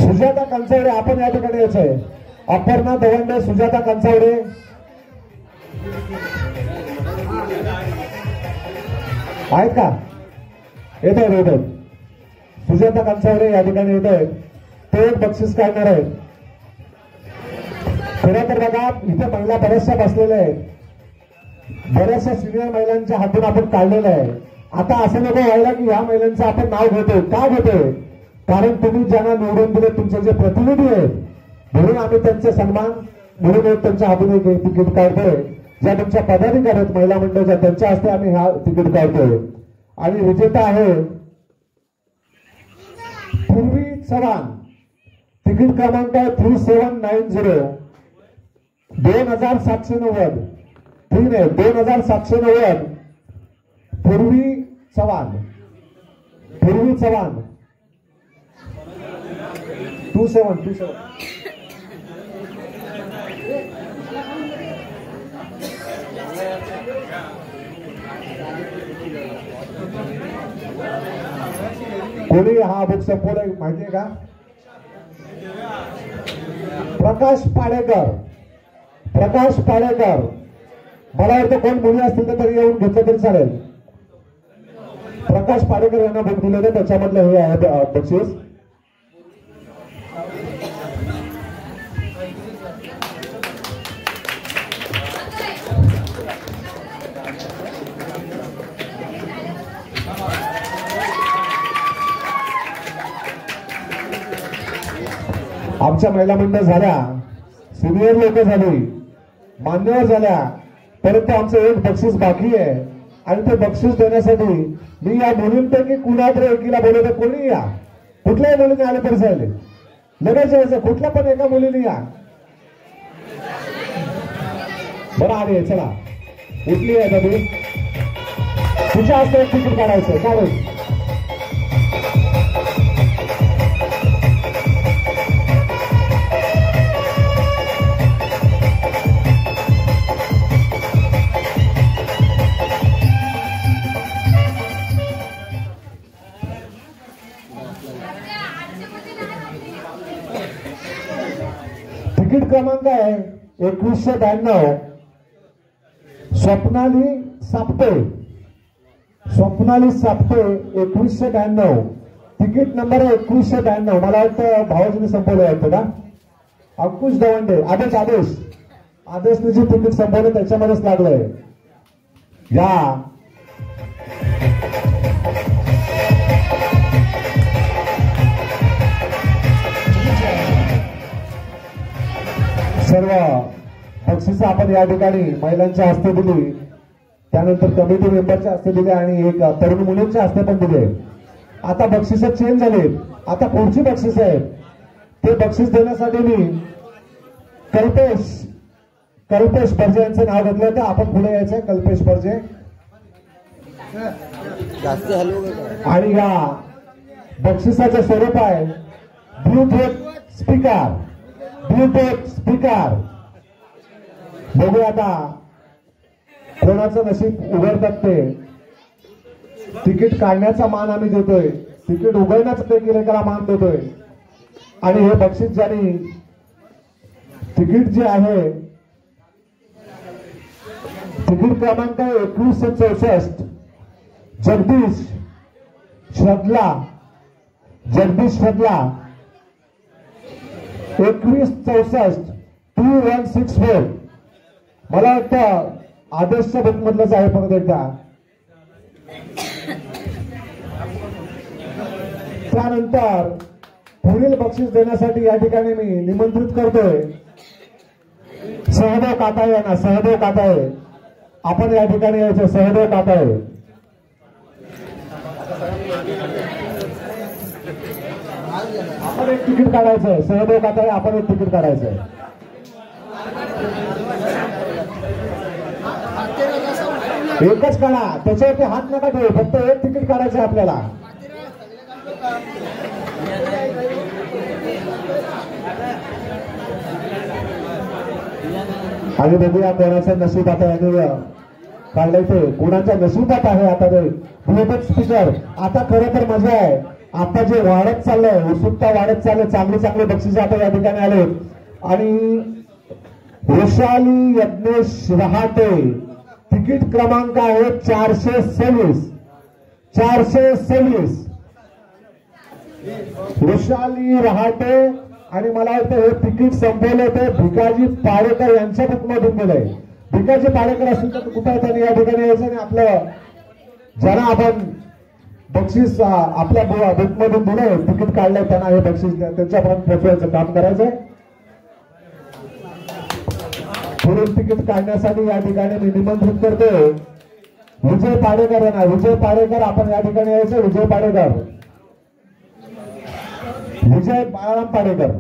सुजाता कंचावडे आपण या ठिकाणी यायचंय. अपर्णा दवंडे सुजाता कंचावडे आहेत का? येत आहेत. सुजाता कंचावडे या ठिकाणी येत आहेत. ते एक बक्षीस काढणार आहेत. खरं तर बघा इथे महिला बऱ्याचशा बसलेल्या आहेत. बऱ्याचशा सिनियर महिलांच्या हातून आपण काढलेलं आहे. आता असं नको व्हायला की ह्या महिलांचं आपण नाव घेतोय. का घेतोय? कारण तुम्ही ज्यांना निवडून दिले तुमचे जे प्रतिनिधी आहेत म्हणून आम्ही त्यांचे सन्मान म्हणून एक त्यांच्या हातून एक तिकीट काढतोय. ज्या तुमच्या पदाधिकारी आहेत महिला मंडळाच्या त्यांच्या हस्ते आम्ही हा तिकीट काढतोय. आणि विजेता आहे पूर्वी चव्हाण. तिकीट क्रमांक आहे 3790 2790 ठीक आहे 2790 पूर्वी चव्हाण 2727 कोणी हा बुक संपवलाय माहितीये का? प्रकाश पाडेकर. मला वाटतं कोण मुली असतील तर तरी येऊन घेतलं तरी चालेल. प्रकाश पाडेकर यांना बुक दिलं होतं. त्याच्यामधलं हे आहे बक्षीस. आमच्या महिला मंडळ झाल्या, सिनियर लोक झाली, मान्यवर झाल्या, परंतु आमचं एक बक्षीस बाकी आहे. आणि ते बक्षीस देण्यासाठी मी या मुलींपैकी कुणातरी एकीला बोलवतो. कोणी या, कुठल्याही मुलीने आले तरी चालेल. लगेच यायचं. कुठल्या पण एका मुलीने या. बरं आले. चला उठली आहे तुम्ही. तुझ्या हस्ते एक तिकीट काढायचं. काढून तिकीट क्रमांक आहे 2192 स्वप्नाली सापटे 2192 तिकीट नंबर आहे 2192. मला वाटतं भाऊजीने संपवलं वाटतं का? अंकुश दवंडे. आदेशने जे तिकीट संपवलं त्याच्यामध्येच लागलंय. या सर्व बक्षिस आपण या ठिकाणी महिलांच्या हस्ते दिली, त्यानंतर कमिटी मेंबरच्या हस्ते दिले आणि एक तरुण मुलींच्या हस्ते पण दिले. आता बक्षिस चेंज झाले. आता पुढची बक्षीस आहेत ते बक्षीस देण्यासाठी मी कल्पेश बर्जे यांचं नाव घेतलं होतं. आपण पुढे यायचंय. कल्पेश बर्जे आणि या बक्षिसाचं स्वरूप आहे ब्लूटूथ स्पीकर. बघूया आता कोणाचं नशीब उघडतात ते. तिकीट काढण्याचा मान आम्ही देतोय, तिकीट उघडण्याचा देखील एकाला मान देतोय. आणि हे बक्षीस ज्यांनी तिकीट जे आहे तिकीट क्रमांक 2164 जगदीश श्रद्धला 2164 2164. मला वाटतं आदेशच्या बुक मधलंच आहे. परत एकदा त्यानंतर पुढील बक्षीस देण्यासाठी या ठिकाणी मी निमंत्रित करतोय सहदेव काटाळे यांना. सहदेव काटाळे आपण या ठिकाणी यायचं. सहदेव काटाळे आपण एक तिकीट काढायचंय. सहदेव काटाळे आपण एक तिकीट काढायचंय. एकच काढा, त्याच्यावरती हात नका ठेवू, फक्त एक तिकीट काढायचंय आपल्याला. आणि बघूया कोणाचं नशीब आता याने काढलंय ते. कोणाच्या नशिबात आहे आता ते ब्लूटूथ स्पीकर. आता खरं तर मजा आहे. आता जे वाढत चाललंय, उत्सुकता वाढत चाललंय. चांगले बक्षीस आता या ठिकाणी आले. आणि वैशाली यज्ञेश रहाटे तिकीट क्रमांक आहे 426. वैशाली रहाटे. आणि मला वाटतं हे तिकीट संपवलं ते भिकाजी पाडेकर यांच्या बुकमधून दिलंय. भिकाजी पाडेकर असतील तर कुठे आहे त्यांनी या ठिकाणी यायचं आणि आपलं ज्यांना आपण बक्षीस आपल्या बुकमधून दिलंय, तिकीट काढलंय, त्यांना हे बक्षीस त्यांच्यापर्यंत पोहोचवायचं काम करायचंय. पुढील तिकीट काढण्यासाठी या ठिकाणी मी निमंत्रित करतो विजय पाडेकर यांना. विजय पाडेकर आपण या ठिकाणी यायचं. विजय पाडेकर, विजय बाळाराम पाडेकर.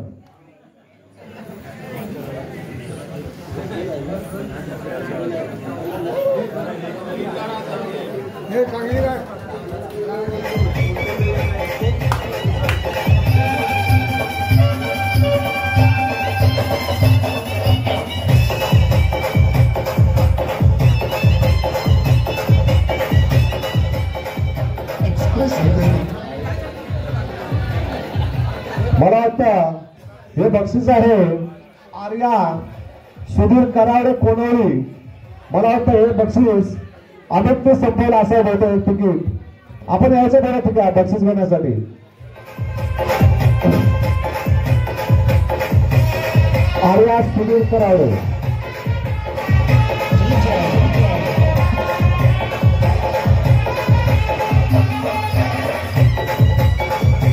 मला वाटतं हे बक्षीस आहे आर्या सुधीर करावडे कोणवळी. मला वाटतं हे बक्षीस अनेक संपवलं असं होतं. एक तिकीट आपण यायचं बघा ठीक आहे बक्षीस घेण्यासाठी. आर्या सुधीर करावडे.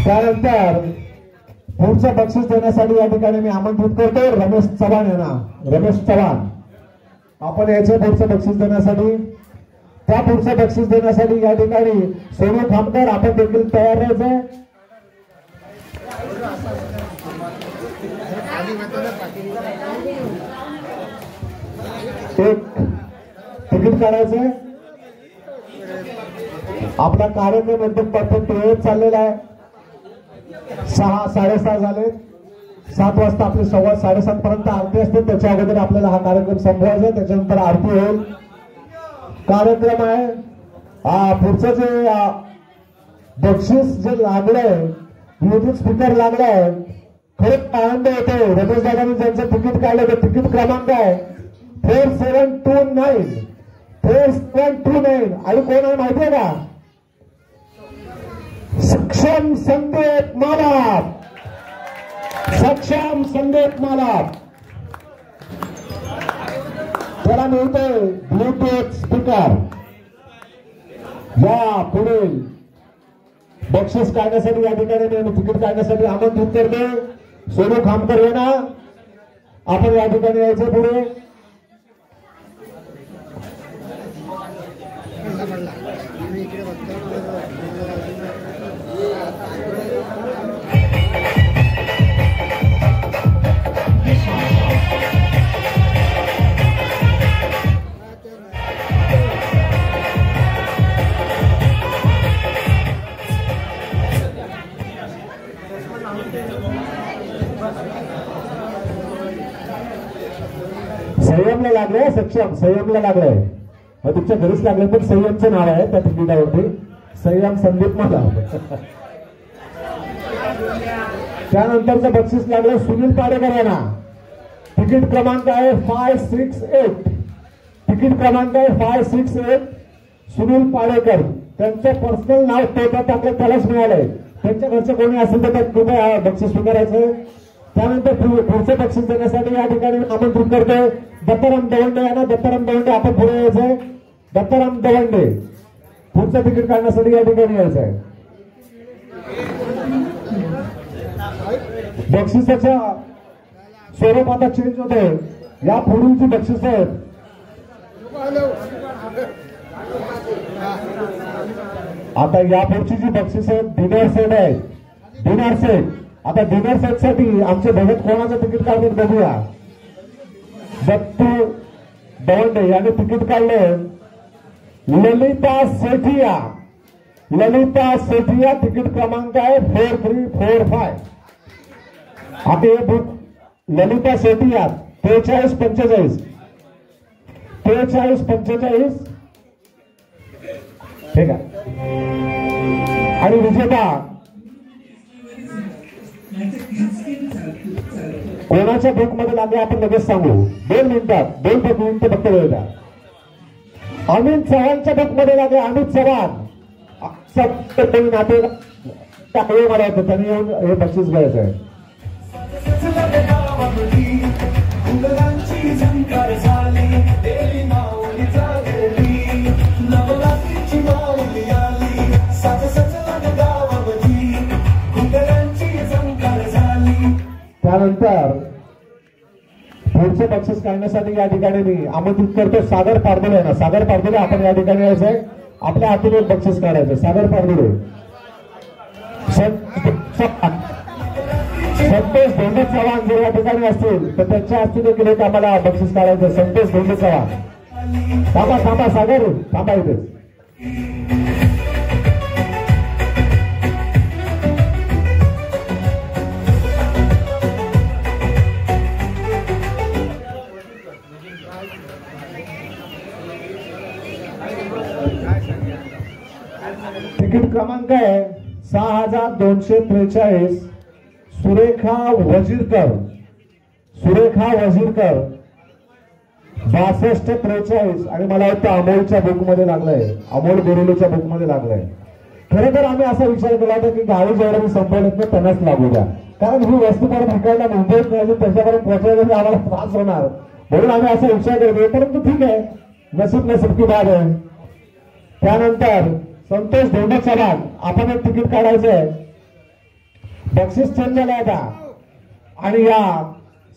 त्यानंतर पुढचं बक्षीस देण्यासाठी या ठिकाणी मी आमंत्रित करतो रमेश चव्हाण यांना. रमेश चव्हाण आपण याचे पुढचं बक्षीस देण्यासाठी. त्या पुढचं बक्षीस देण्यासाठी या ठिकाणी सोनू खामकर आपण देखील तयार राहायचंय. एक तिकीट काढायचंय. आपला कार्यक्रम एकदम परफेक्ट वेळेत चाललेला आहे. 6 साडेसहा झाले. 7 वाजता आपली 7:15 पर्यंत आरती असते. त्याच्या अगोदर आपल्याला हा कार्यक्रम संपवायचा. त्याच्यानंतर आरती होईल. कार्यक्रम आहे पुढचं जे बक्षीस जे लागलंय ब्लूटूथ स्पीकर लागलाय. खरंच आनंद होतोय. रमेश दादांनी ज्यांचं तिकीट काढलं ते तिकीट क्रमांक आहे 4729. आणि कोण आहे माहितीये का? सक्षम संदीप मालाप. सक्षम संदीप मालाप त्याला मिळतोय ब्लूटूथ स्पीकर. या पुढील बक्षीस काढण्यासाठी या ठिकाणी तिकीट काढण्यासाठी आमंत्रित करतो. सोनू खामकर यांना आपण या ठिकाणी यायचं पुढे. संयमला लागलंय, सक्षम संयमला लागलंय. तुमच्या घरीच लागले पण संयमचं नाव आहे त्या तिकिटावरती. संयम संदीप मला. त्यानंतरचं बक्षीस लागलं सुनील पाडेकर यांना. तिकीट क्रमांक आहे 568. तिकीट क्रमांक आहे 568. सुनील पाडेकर. त्यांचं पर्सनल नाव त्यालाच मिळालंय. त्यांच्या घरचं कोणी असेल तर कृपया बक्षीस स्वीकारायचं. त्यानंतर पुढचं बक्षीस देण्यासाठी या ठिकाणी आमंत्रित करतोय दत्ताराम दवंडे यांना. दत्ताराम दवंडे आपण पुढे यायचंय. दत्ताराम दवंडे पुढचं तिकीट काढण्यासाठी या ठिकाणी यायचंय. बक्षिसाच्या स्वरूप आता चेंज होते. या पुढील बक्षीस आहेत आता यापुढची जी बक्षीस आहेत डिनर सेट आहेत. डिनर सेट आता डिनर सेट साठी आमचे भगत कोणाचं तिकीट काढून बघूया. दत्तू दवंडे यांनी तिकीट काढले. ललिता सेठिया. ललिता सेठिया तिकीट क्रमांक आहे 4345. आता हे बुक ललिता सेठिया 4345. 4345 ठीक आहे. आणि विजेता कोणाच्या बुक मध्ये लागले आपण लगेच सांगू. 2 मिनिटात 2 मिनिटं फक्त वेळ द्या. अमित चव्हाणच्या बुक मध्ये लागले. अमित चव्हाण नाते मला होतं त्यांनी येऊन हे बक्षीस घ्यायचं आहे. त्यानंतर पुढचं बक्षीस काढण्यासाठी या ठिकाणी मी आमंत्रित करतो सागर पारदुले यांना. सागर पारदुले आपण या ठिकाणी यायचंय. आपल्या हातून एक बक्षीस काढायचं. सागर पारदुले. संतोष धोंडे चव्हाण जर या ठिकाणी असतील तर त्यांच्या हस्ते देखील एक आम्हाला बक्षीस काढायचं. संतोष धोंडे चव्हाण. थांबा थांबा सागर थांबा इथे. तिकीट क्रमांक आहे 6243. सुरेखा वजीरकर. सुरेखा वजीरकर 6243. आणि मला वाटतं अमोलच्या बुक मध्ये लागलंय. अमोल बोरेलीच्या बुक मध्ये लागलंय. खरं तर आम्ही असा विचार केला होता की गावी जेवढं संपवलेत ना त्यांनाच लागू द्या. कारण ही वस्तू परत विकायला मुंबईत नाही त्याच्यापर्यंत पोहोचवायला आम्हाला त्रास होणार म्हणून आम्ही असा विचार करतो. परंतु ठीक आहे नसीब की बात आहे. त्यानंतर संतोष धोंडे चव्हाण आपण एक तिकीट काढायचंय. बक्षीस चेंज झालं आता. आणि या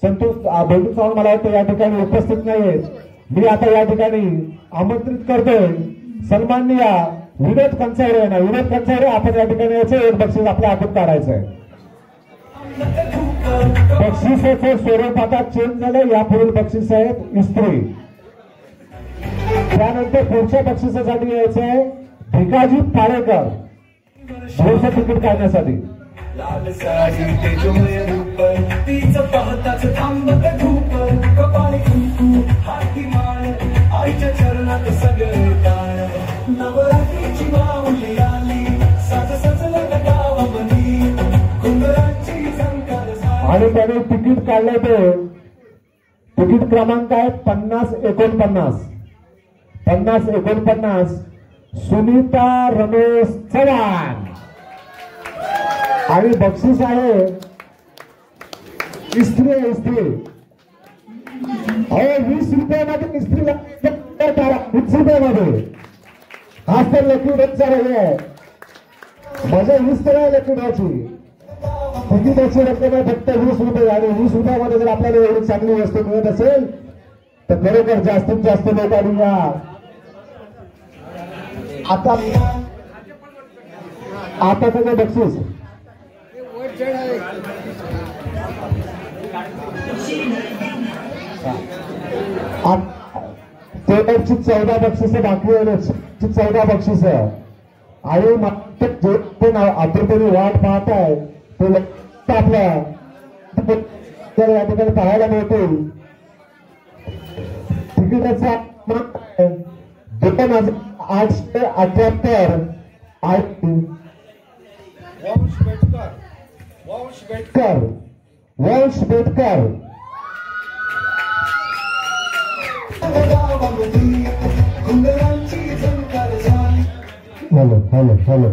संतोष धोंडे चव्हाण मला वाटतं या ठिकाणी उपस्थित नाहीये. मी आता या ठिकाणी आमंत्रित करतोय सन्माननीय विनोद कंसावडे यांना. विनोद कंसावडे आपण या ठिकाणी यायचं. एक बक्षीस आपल्या हातून काढायचंय. बक्षिसाचं स्वरूप आता चेंज झालं. यापुढील बक्षीस आहेत इस्त्री. त्यानंतर पुढच्या बक्षिसासाठी यायचंय भिकाजी पाळेकर. पुढचं तिकीट काढण्यासाठी आणि त्याने तिकीट काढले. ते तिकीट क्रमांक आहे 5049. 5049 सुनीता रमेश चव्हाण. आणि बक्षीस आहे इस्त्री. इस्त्री 20 रुपयामध्ये इस्त्रीला 20 रुपयामध्ये आज तर लकी ड्रॉचा वेगळा आहे, मजा हीच तर आहे लकी ड्रॉची. तिकीटाची रक्कम आहे फक्त 20 रुपये आणि 20 रुपयामध्ये जर आपल्याला एवढी चांगली वस्तू मिळत असेल तर खरोखर जास्तीत जास्त लोकांनी या. आता सगळं बक्षीस तेवढची 14 बक्षिस बाकी आहे, 14 बक्षिस आणि जे पण आतुरतेने वाट पाहत आहे ते आपल्या या ठिकाणी पाहायला मिळतील. तिकिटाचा 2,878 वंश बेटकर hello hello hello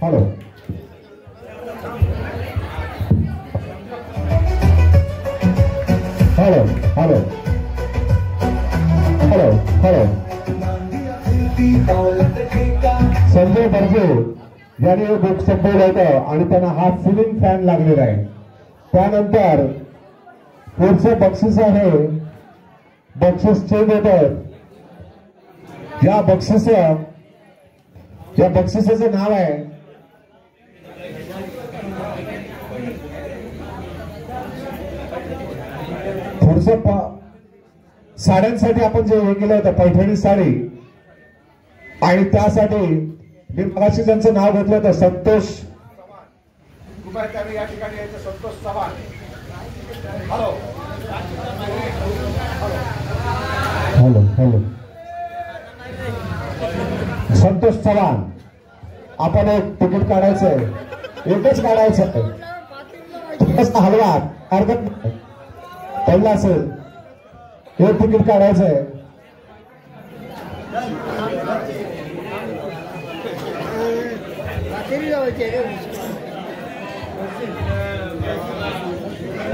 hello hello hello hello hello Sanjay Barje यांनी हे बुक संपवलं होतं आणि त्यांना हा सिलिंग फॅन लागलेला आहे. त्यानंतर पुढचं बक्षीस आहे, बक्षीस चेंज होतं. या बक्षिसाचं नाव आहे पुढचं साड्यांसाठी आपण जे हे केलं होतं पैठणी साडी आणि त्यासाठी मी मगाशी ज्यांचं नाव घेतलं होतं संतोष या ठिकाणी यायचं Santosh Chavan. Hello hello hello Santosh Chavan आपण एक तिकीट काढायचंय, एकच काढायचं हलवा हरकत नाही पडला असेल एक तिकीट काढायचंय.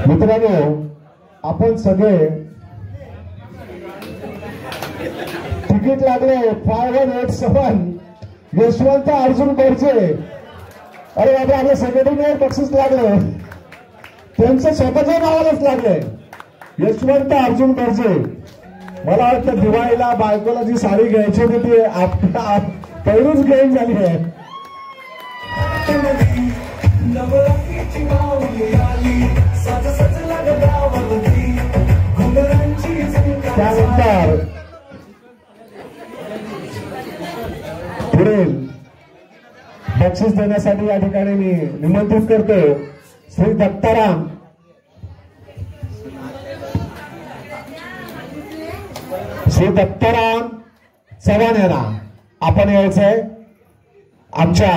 मित्रांनो आपण सगळे तिकीट लागले 5187 यशवंत अर्जुन बर्जे. अरे बाबा आपल्या संघटनेवर बक्षीस लागले, त्यांचं स्वतःच्या नावालाच लागले यशवंत अर्जुन बर्जे. मला वाटतं दिवाळीला बायकोला जी साडी घ्यायची होती ती पहिलीच गेम झाली आहे. त्यानंतर पुढील बक्षीस देण्यासाठी या ठिकाणी मी निमंत्रित करतो श्री दत्ताराम चव्हाण यांना. आपण यायचंय. आमच्या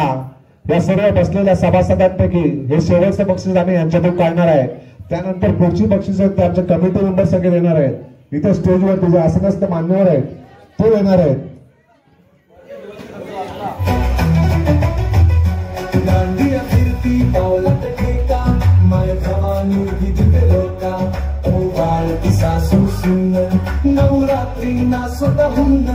या सर्व बसलेल्या सभासदांपैकी हे शेवटचं बक्षीस आम्ही यांच्यातून काढणार आहे. त्यानंतर पुढची बक्षीस आहेत ते आमचे कमिटी मेंबर सगळे देणार आहेत. इथे स्टेजवरती जे आसनस्थ मान्यवर आहेत ते देणार आहेत. नवरात्री ना स्वतःहून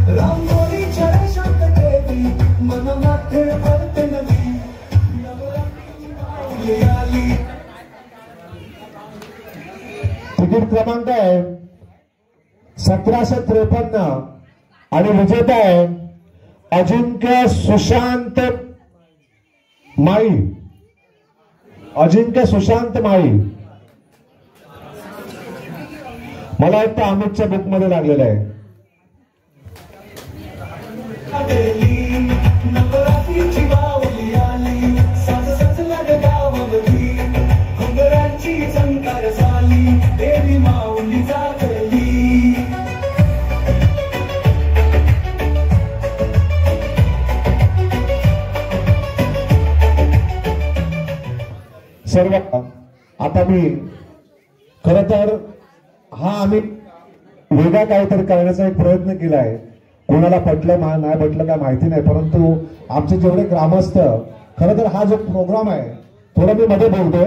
रांगोळीच्या रेषात देवी मनात पडते नवी नवरात्री आली. तिकीट क्रमांक आहे 1753 आणि विजेता आहे अजिंक्य सुशांत माळी. अजिंक्य सुशांत माळी मला वाटतं अमितच्या बुक मध्ये लागलेलं आहे. सर्व आता मी खरं तर हा आम्ही वेगळा काहीतरी करण्याचा एक प्रयत्न केला आहे. कोणाला पटलं नाही पटलं काय माहिती नाही, परंतु आमचे जेवढे ग्रामस्थ खरं तर हा जो प्रोग्राम आहे थोडा मी मध्ये बोलतोय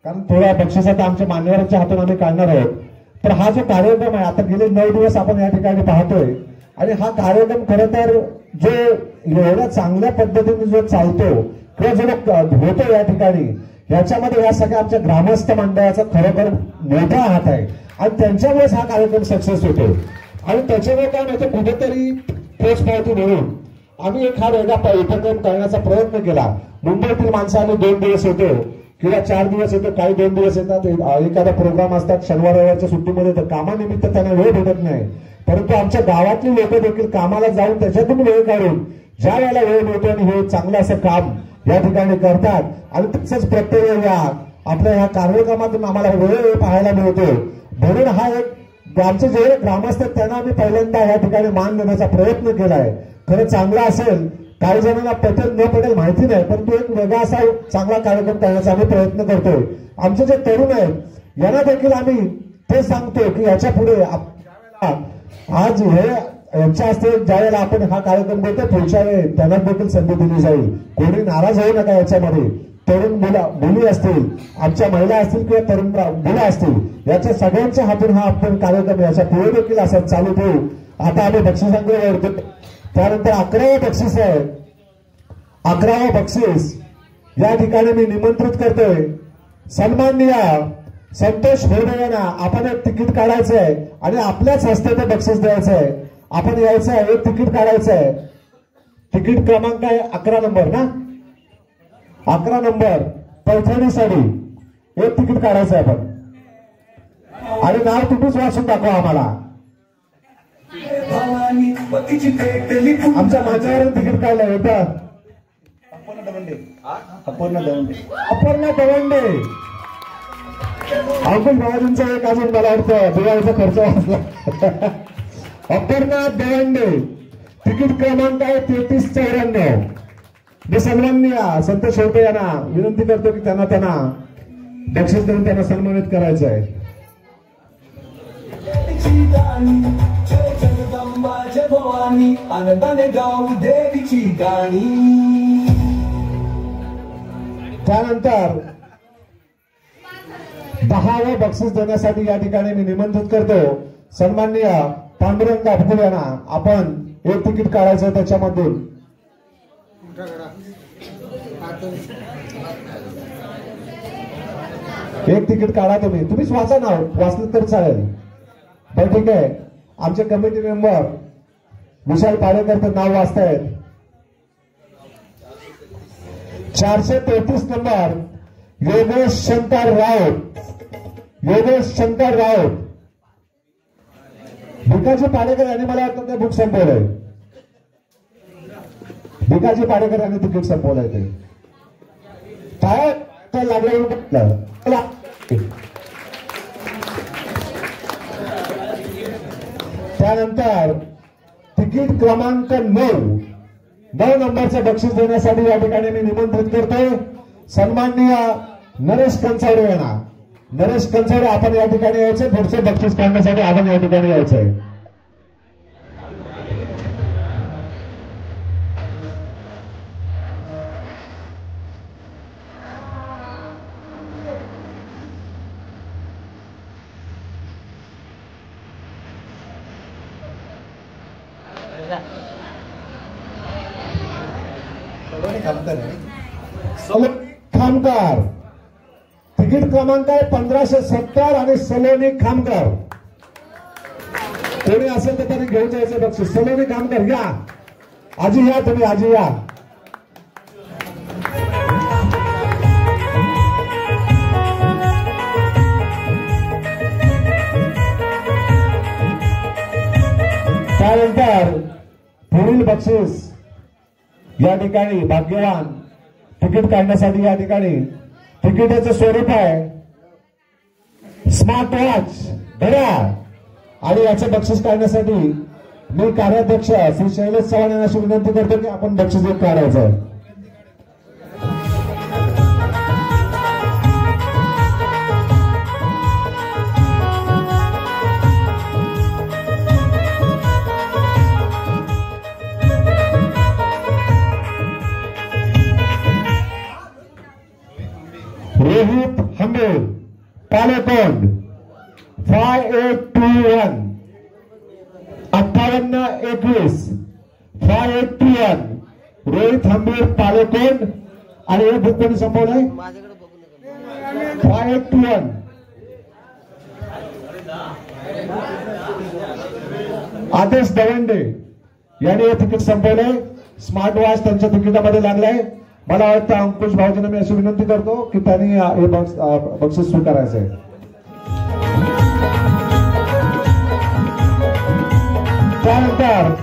कारण थोड्या बक्षिसाचा आमच्या मान्यवरांच्या हातून आम्ही काढणार आहोत. तर हा जो कार्यक्रम आहे आता गेले 9 दिवस आपण या ठिकाणी पाहतोय आणि हा कार्यक्रम खरं तर जो एवढ्या चांगल्या पद्धतीने जो चालतो किंवा जो होतो या ठिकाणी, याच्यामध्ये या सगळ्या आमच्या ग्रामस्थ मंडळाचा खरोखर मोठा हात आहे आणि त्यांच्यामुळेच हा कार्यक्रम सक्सेस होतो. आणि त्याच्यामुळे काय माहिती, कुठेतरी पोच पावती म्हणून आम्ही एक हा वेगळा उपक्रम करण्याचा प्रयत्न केला. मुंबईतील माणसं आम्ही 2 दिवस येतो किंवा 4 दिवस येतो, काही 2 दिवस येतात, एखादा प्रोग्राम असतात शनिवार रविवारच्या सुट्टीमध्ये, तर कामानिमित्त त्यांना वेळ भेटत नाही. परंतु आमच्या गावातली लोक देखील कामाला जाऊन त्याच्यातून वेळ काढून ज्या वेळेला वेळ मिळतो आणि हे चांगलं असं काम या ठिकाणी करतात. आणि तसंच प्रत्येक वेळेला आपल्या ह्या कार्यक्रमातून आम्हाला वेळ पाहायला मिळतो. म्हणून हा एक आमचे जे ग्रामस्थ त्यांना आम्ही पहिल्यांदा या ठिकाणी मान देण्याचा प्रयत्न केलाय. खरं चांगला असेल, काही जणांना पटेल न पटेल माहिती नाही, परंतु एक वेगळा असा चांगला कार्यक्रम करण्याचा आम्ही प्रयत्न करतोय. आमचे जे तरुण आहेत यांना देखील आम्ही ते सांगतो की याच्या पुढे आज हे यांच्या हस्ते ज्या वेळेला आपण हा कार्यक्रम करतो, पुढच्या वेळी त्यांना देखील संधी दिली जाईल. कोणी नाराज होऊ नका. याच्यामध्ये तरुण मुली असतील, आमच्या महिला असतील किंवा तरुण मुलं असतील, याच्या सगळ्यांच्या हातून हा आपण कार्यक्रम याच्या पुढे देखील असा चालू ठेवू. आता आम्ही बक्षिसांकडे वळतो. त्यानंतर 11वं बक्षीस आहे. 11वं बक्षीस या ठिकाणी मी निमंत्रित करतोय सन्माननीय संतोष होडे यांना. आपण एक तिकीट काढायचं आहे आणि आपल्याच हस्ते ते बक्षीस द्यायचं आहे. आपण यायचं आहे, एक तिकीट काढायचं आहे. तिकीट क्रमांक आहे 11 नंबर ना, 11 नंबर पैठणीसाठी एक तिकीट काढायचं आहे आपण. आणि नाव तुम्हीच वाचून दाखवा आम्हाला. आमच्या माझ्यावर तिकीट काढलं होतं अपर्णा दवंडे. अंकुश बाबाजींचा एक अजून मला वाटतं दिवाळीचा खर्च वाचला. अपर्णा दवंडे, तिकीट क्रमांक आहे 3394. मी सन्माननीय संतोष होते यांना विनंती करतो की त्यांना बक्षीस देऊन त्यांना सन्मानित करायचं आहे. आनंदाने गाऊ देवीची गाणी. त्यानंतर 10वं बक्षीस देण्यासाठी या ठिकाणी मी निमंत्रित करतो सन्माननीय पांडुरंग अबकुल यांना. आपण एक तिकीट काढायचं त्याच्यामधून. एक तिकीट काढा तुम्हीच वाचा नाव, वाचलं तर चालेल. बरं ठीक आहे. आमचे कमिटी मेंबर विशाल पाडेकर ते नाव वाचतायत. 433 नंबर योगेश शंकर राऊत. भिकाजी पाडेकर यांनी मला वाटतं ते बुक संपवलंय. भिकाजी पाडेकर यांनी तिकीट संपवलंय. ते काय लागलं. त्यानंतर तिकीट क्रमांक 9 नंबरचं बक्षीस देण्यासाठी या ठिकाणी मी निमंत्रित करतोय सन्माननीय नरेश कंचावडे यांना. नरेश कंचावडे, आपण या ठिकाणी यायचे. पुढचे बक्षीस काढण्यासाठी आपण या ठिकाणी यायचंय. खामकर, तिकीट क्रमांक आहे 1570 आणि सलोनी खामकर. कोणी असेल तर त्यांनी घेऊन जायचं बक्षीस. सलोनी खामकर या, आजी या, तुम्ही आजी या. त्यानंतर पुढील बक्षीस या ठिकाणी भाग्यवान तिकीट काढण्यासाठी या ठिकाणी तिकिटाचं स्वरूप आहे स्मार्ट वॉच, घड्याळ. आणि याचं बक्षीस काढण्यासाठी मी कार्याध्यक्ष श्री शैलेश चव्हाण यांना विनंती करतो की आपण बक्षीस काढायचं. रोहित हंबे, पालेकोंड 5821 5821 5821 रोहित हंबीर पालेकोंड आणि हे बुक कोणी संपवलंय 5821 आदेश दवंडे यांनी हे तिकीट संपवले. स्मार्ट वॉच त्यांच्या तिकिटामध्ये लागलाय. मला वाटतं अंकुश भाऊजींना मी अशी विनंती करतो की त्यांनी हे बक्षीस स्वीकारायचं आहे. त्यानंतर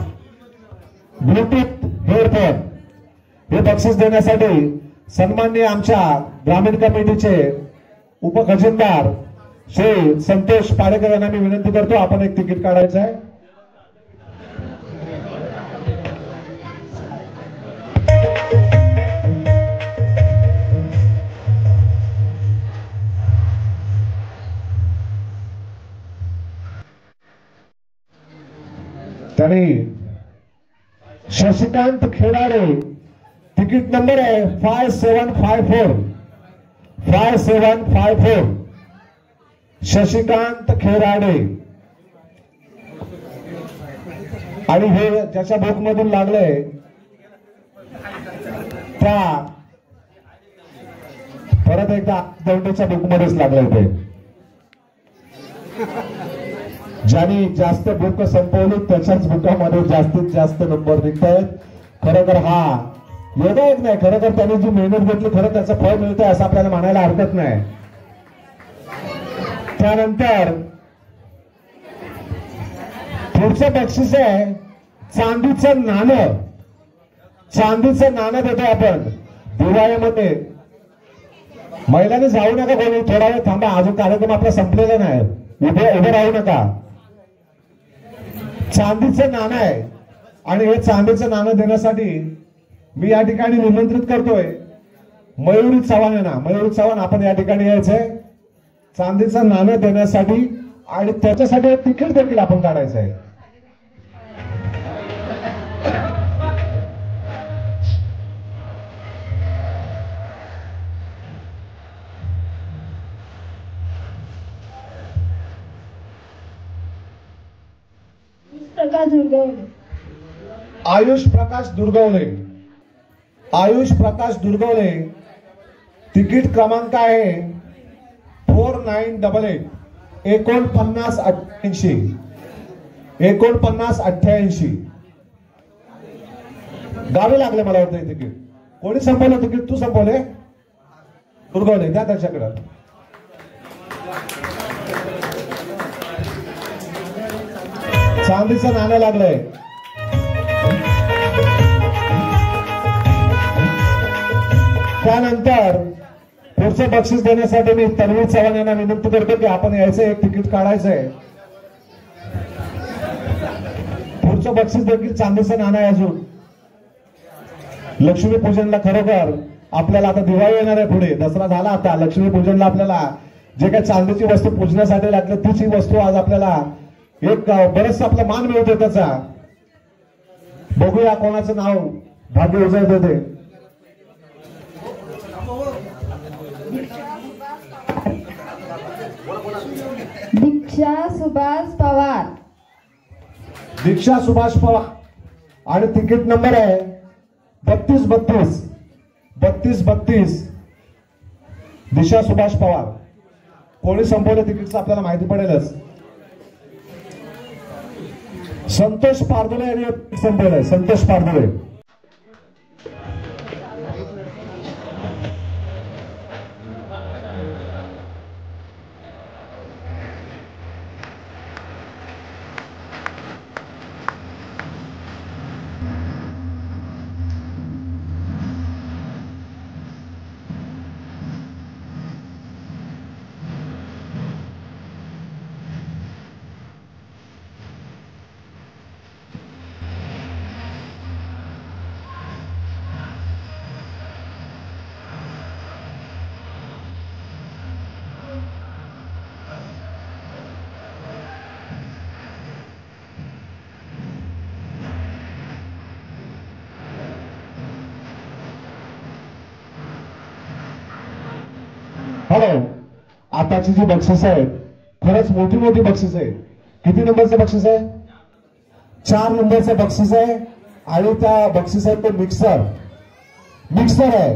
ब्लूटूथ हेडफोन हे बक्षीस देण्यासाठी सन्माननीय आमच्या ग्रामीण कमिटीचे उपखजिनदार श्री संतोष पाडेकर यांना मी विनंती करतो आपण एक तिकीट काढायचं आहे. त्यांनी शशिकांत खेडारे तिकीट नंबर आहे 5754 शशिकांत खेराडे आणि हे ज्याच्या बुक मधून लागलंय त्या परत एकदा दौंडीच्या बुक मध्येच लागलंय ते. ज्यांनी जास्त बुक संपवली त्याच्याच बुकामध्ये जास्तीत जास्त नंबर निघत आहेत. खरोखर हा योगायोग नाही, खरोखर त्यांनी जी मेहनत घेतली खरं त्याचं फळ मिळतंय असं आपल्याला म्हणायला हरकत नाही. त्यानंतर पुढचं बक्षीस आहे चांदीचं नाणं. चांदीचं नाणं देतो आपण दिवाळीमध्ये. महिलांनी जाऊ नका कोणी, थोडा वेळ थांबा, अजून कार्यक्रम आपला संपलेला नाही. उभे राहू नका. चांदीचं नाणं आहे आणि हे चांदीचं नाणं देण्यासाठी मी या ठिकाणी निमंत्रित करतोय मयुरी चव्हाण यांना. मयुरी चव्हाण आपण या ठिकाणी यायचंय चांदीचं नाणं देण्यासाठी आणि त्याच्यासाठी तिकीट देखील आपण काढायचं आहे. आयुष प्रकाश दुर्गवले तिकीट क्रमांक आहे 4988 4988 गावी लागले मला वाटतं तिकीट. कोणी संपवलं तिकीट? तू संपवले दुर्गवले त्या त्याच्याकडे. चांदीचं नाणं लागलंय. त्यानंतर पुढचं बक्षीस देण्यासाठी मी तन्वी चव्हाण यांना विनंती करतो की आपण यायचं एक तिकीट काढायचंय. पुढचं बक्षीस देखील चांदीचं नाणं आहे. अजून लक्ष्मीपूजनला खरोखर आपल्याला आता दिवाळी येणार आहे, पुढे दसरा झाला, आता लक्ष्मीपूजनला आपल्याला जे काही चांदीची वस्तू पूजण्यासाठी लागते तीच ही वस्तू आज आपल्याला एक बरंच आपला मान मिळतो त्याचा. बघूया कोणाचं नाव भाग्य उजळत होते. दीक्षा सुभाष पवार आणि तिकीट नंबर आहे 3232 दिशा सुभाष पवार. कोणी संपवलं तिकीटचं आपल्याला माहिती पडेलच. संतोष पारदुले यांनी संपवलंय. संतोष पारदुले. हॅलो, आताची जी बक्षीस आहेत खरंच मोठी मोठी बक्षीस आहे. किती नंबरचं बक्षीस आहे? 4 नंबरचं बक्षीस आहे आणि त्या बक्षिसात मिक्सर आहे.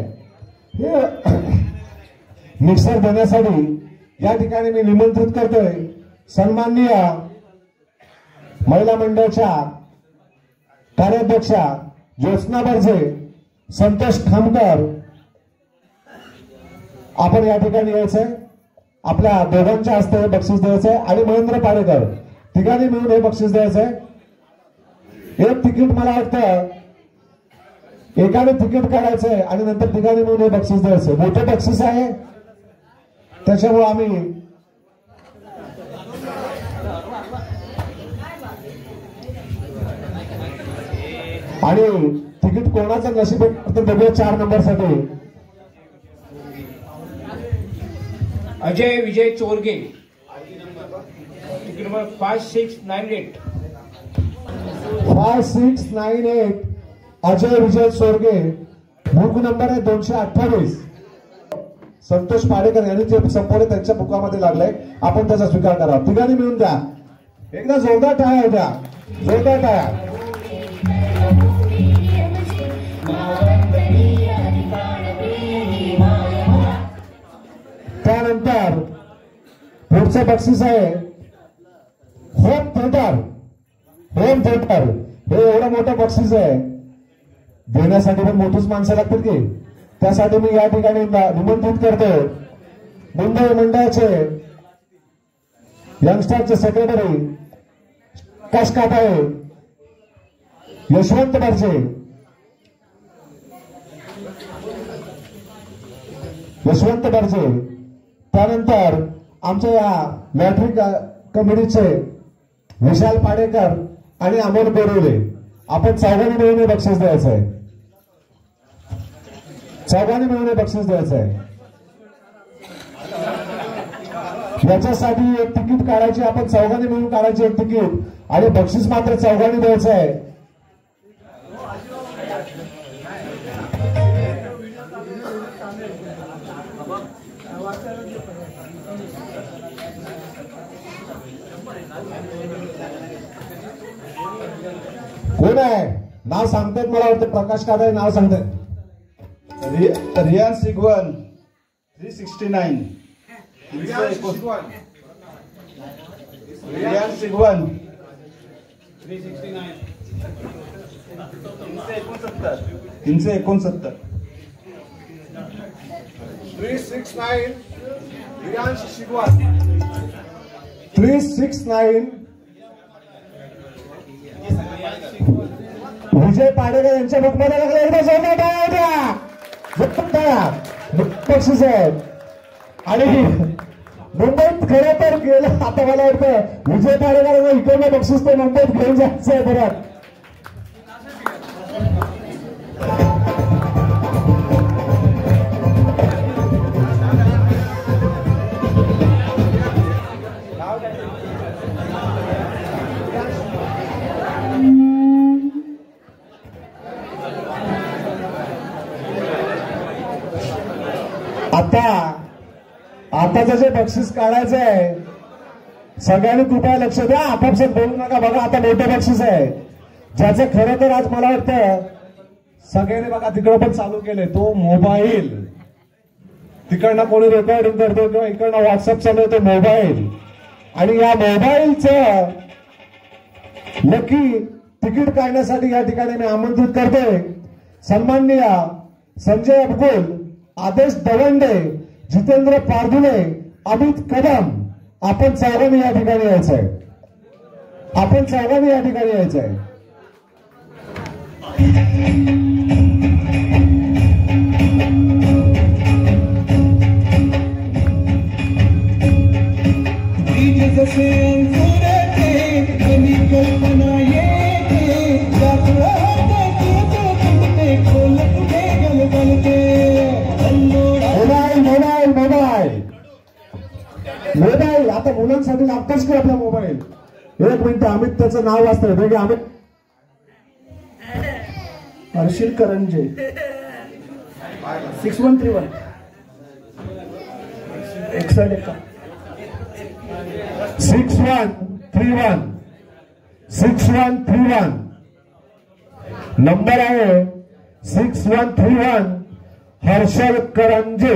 हे मिक्सर देण्यासाठी या ठिकाणी मी निमंत्रित करतोय सन्माननीय महिला मंडळाच्या कार्याध्यक्षा ज्योत्स्ना बर्जे, संतोष खामकर. आपण या ठिकाणी यायचंय, आपल्या दोघांच्या हस्ते बक्षीस द्यायचंय आणि महेंद्र पाडेकर तिघांनी मिळून हे बक्षीस द्यायचंय. एक तिकीट मला वाटतं एकाने तिकीट काढायचंय आणि नंतर तिघांनी मिळून हे बक्षीस द्यायचंय. मोठं बक्षीस आहे, त्याच्यामुळे आम्ही आणि तिकीट कोणाचं नशीब आहे तर बघूया 4 नंबरसाठी. Ajay Vijay Chorge, ticket number 5698. 5698 Ajay Vijay Chorge. Book number आहे 228. संतोष पाडेकर यांनी जे संपवले त्यांच्या बुकामध्ये लागलंय, आपण त्याचा स्वीकार करा. तिघांनी मिळून द्या, एकदा जोरदार टाळ्या द्या, जोरदार टाळ्या. त्यानंतर पुढचं बक्षीस आहे होम थिएटर. हे एवढं मोठं बक्षीस आहे, देण्यासाठी पण मोठीच माणसं लागतील की. त्यासाठी मी या ठिकाणी निमंत्रित करतो मुंबई मंडळाचे यंगस्टरचे सेक्रेटरी कशकाटाळे यशवंत बर्जे, त्यानंतर आमच्या या मॅट्रिक कमिटीचे विशाल पाडेकर आणि अमोल बोरवले. आपण चौघांनी मिळून हे बक्षीस द्यायचंय, याच्यासाठी एक तिकीट काढायची, आपण चौघांनी मिळून काढायची एक तिकीट आणि बक्षीस मात्र चौघांनी द्यायचं आहे. कोण आहे नाव सांगतात? मला वाटतं प्रकाश कादळे नाव सांगतात. रियान सिगवन 369. रियान सिगवन 369. 369 रियान सिगवन 369. विजय पाडेकर यांच्या बुकमध्ये लागले, एकदा जोरदार टाळ्या द्या. बक्षीस आहेत आणि मुंबईत खरं तर गेलं, आता मला वाटतं विजय पाडेकर इकडनं बक्षीस ते मुंबईत घेऊन जायचं आहे परत. आताचं जे बक्षीस काढायचं आहे सगळ्यांनी कृपया लक्ष द्या, आपापसात बोलू नका. बघा आता मोठं बक्षीस आहे ज्याचं खरं तर आज मला वाटतं सगळ्यांनी बघा तिकडं पण चालू केलंय, तो मोबाईल. तिकडनं कोणी रेकॉर्डिंग करतो किंवा इकडनं व्हॉट्सअप चालवतो मोबाईल, आणि या मोबाईलचं नक्की तिकीट काढण्यासाठी या ठिकाणी मी आमंत्रित करतोय सन्माननीय संजय अबकुल, आदेश दवंडे, जितेंद्र पारधुले, अमित कदम. आपण चौघांनी या ठिकाणी यायचंय, जसे कल्पना मोबाईल आता मुलांसाठी लागतोच की आपला मोबाईल. एक मिनिट, अमित त्याचं नाव वाचतंय बघा. अमित हर्षिल करंजे 6131 6131 नंबर आहे 6131 हर्षल करंजे.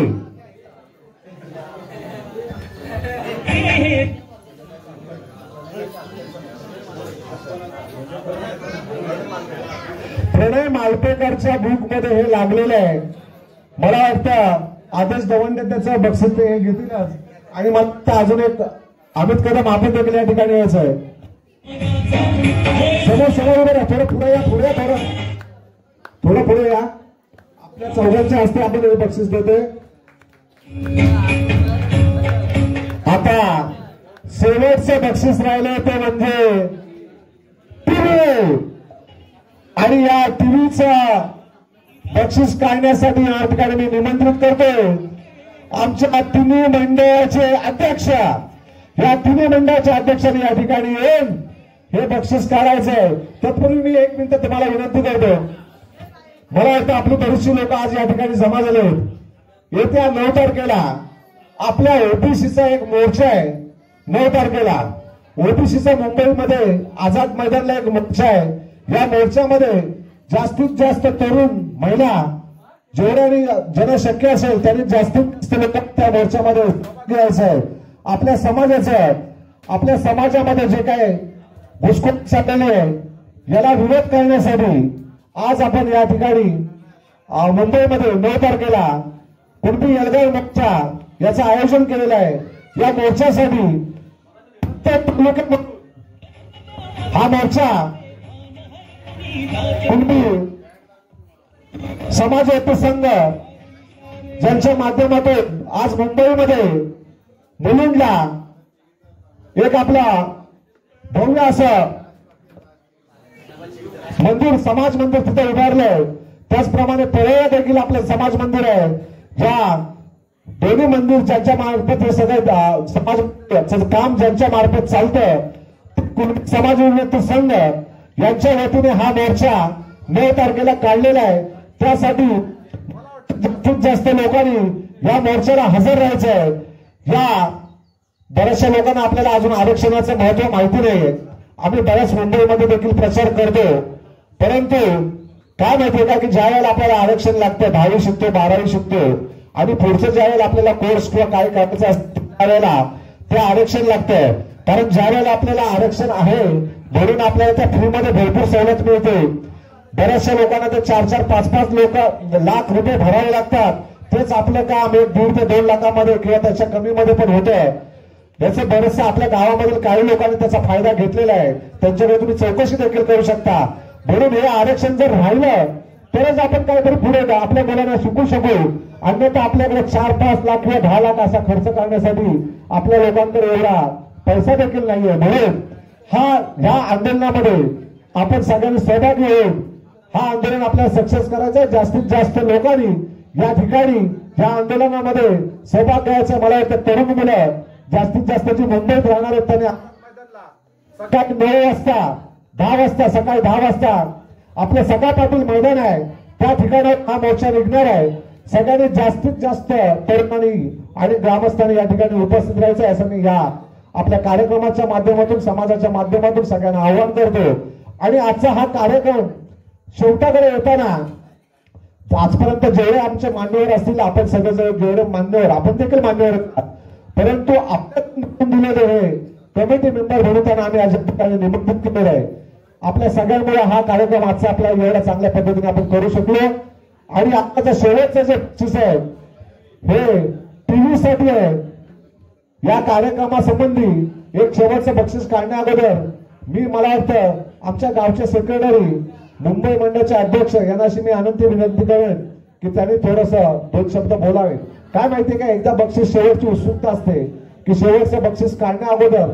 प्रणय मालपेकरच्या बुक मध्ये हे लागलेलं आहे. मला वाटतं आदेश दवंडे त्याचं बक्षीस ते घेतीलच. आणि मग अजून एक अमित कदम आपण देखील या ठिकाणी यायचं आहे. समोर समोर उभे राहा. थोडं पुढे या. थोडं पुढे या. आपल्या चौघांच्या हस्ते आपण हे बक्षीस देतोय. आता शेवटचं बक्षीस राहिलं ते म्हणजे टीव्ही. आणि या टीव्हीचं बक्षीस काढण्यासाठी या ठिकाणी मी निमंत्रित करतोय आमच्या तिन्ही मंडळाचे अध्यक्ष. या तिन्ही मंडळाच्या अध्यक्षांनी या ठिकाणी येऊन हे बक्षीस काढायचंय. तत्पूर्वी मी 1 मिनिट तुम्हाला विनंती करतो. मला वाटतं आपली बरीचशी लोक आज या ठिकाणी जमा झाले. येत्या 9 तारखेला आपल्या ओबीसीचा एक मोर्चा आहे. 9 तारखेला ओबीसीचा मुंबईमध्ये आझाद मैदानला एक मोर्चा आहे. या मोर्चामध्ये जास्तीत जास्त तरुण महिला जेवढ्याने जन शक्य असेल त्यांनी जास्तीत जास्त लोक त्या मोर्चामध्ये घ्यायचं आहे. आपल्या समाजामध्ये जे काय घुसखोरी चाललेली आहे याला विरोध करण्यासाठी आज आपण या ठिकाणी मुंबईमध्ये 9 तारखेला कुणबी एल्गार मोर्चा याचं आयोजन केलेलं आहे. या मोर्चासाठी हा मोर्चा कुणबी समाज ऐक्य संघ ज्यांच्या माध्यमातून आज मुंबईमध्ये मुलुंडला एक आपला भव्य असं मंदिर समाज मंदिर तिथे उभारलंय. त्याचप्रमाणे परळ्यात देखील आपलं समाज मंदिर आहे. या दोन्ही मंदिर ज्यांच्या मार्फत हे सगळं समाज काम ज्यांच्या मार्फत चालतं समाज उन्नती संघ यांच्या वतीने हा मोर्चा 9 तारखेला काढलेला आहे. त्यासाठी जास्तीत जास्त लोकांनी या मोर्चाला हजर राहायचं आहे. या बऱ्याचशा लोकांना आपल्याला अजून आरक्षणाचं महत्व माहिती नाहीये. आम्ही बऱ्याच मुंबईमध्ये देखील प्रचार करतो. परंतु काय माहितीये का की ज्या वेळेला आपल्याला आरक्षण लागतं 10वी शिकतो 12वी शिकतो आणि पुढचं ज्या वेळेला आपल्याला कोर्स किंवा काय करायचं असतं त्यावेळेला ते आरक्षण लागतं. कारण ज्या वेळेला आपल्याला आरक्षण आहे म्हणून आपल्याला त्या फ्रीमध्ये भरपूर सवलत मिळते. बऱ्याचशा लोकांना ते 4-4, 5-5 लाख रुपये भरावे लागतात. तेच आपलं काम 1-1.5 ते 2 लाखामध्ये किंवा त्याच्या कमीमध्ये पण होतं. याचं बरेचसं आपल्या गावामधील काही लोकांनी त्याचा फायदा घेतलेला आहे. त्यांच्याकडे तुम्ही चौकशी देखील करू शकता. म्हणून हे आरक्षण जर राहिलं तरच आपण काहीतरी पुढे आपल्या मुलांना शिकू शकू. अन्यथा आपल्याकडे 4-5 लाख किंवा 10 लाख असा खर्च करण्यासाठी आपल्या लोकांकडे एवढा पैसा देखील नाहीये. म्हणून ह्या आंदोलनामध्ये आपण सगळ्यांनी सहभागी होऊन हा आंदोलन आपल्याला सक्सेस करायचं आहे. जास्तीत जास्त लोकांनी या ठिकाणी या आंदोलनामध्ये सहभाग घ्यायचा. मला वाटतं तरुण मुलं जास्तीत जास्त जी मुंबईत राहणार आहेत त्यांनी सकाळी 9 वाजता 10 वाजता सकाळी 10 वाजता आपलं सखा पाटील मैदान आहे त्या ठिकाणी हा मोर्चा निघणार आहे. सगळ्यांनी जास्तीत जास्त तरुणांनी आणि ग्रामस्थांनी या ठिकाणी उपस्थित राहायचं आहे असं मी या आपल्या कार्यक्रमाच्या माध्यमातून समाजाच्या माध्यमातून सगळ्यांना आवाहन करतो. आणि आजचा हा कार्यक्रम शेवटाकडे येताना आजपर्यंत जेवढे आमचे मान्यवर असतील आपण सगळे जेवढे मान्यवर आपण देखील मान्यवर परंतु आपण दिलेले हे कमिटी मेंबर म्हणून त्यांना आम्ही आज ठिकाणी निमंत्रित केलेलं आहे. आपल्या सगळ्यांमुळे हा कार्यक्रम आजचा आपला एवढ्या चांगल्या पद्धतीने आपण करू शकलो. आणि आताचा शेवटचं जे बक्षीस आहे हे टीव्ही साठी आहे. या कार्यक्रमासंबंधी एक शेवटचं बक्षीस काढण्या अगोदर मला वाटतं आमच्या गावचे सेक्रेटरी मुंबई मंडळाचे अध्यक्ष यांना अशी मी विनंती करेन की त्यांनी थोडंसं 2 शब्द बोलावे. काय माहितीये का एकदा बक्षीस शेवटची उत्सुकता असते की शेवटचं बक्षीस काढण्या अगोदर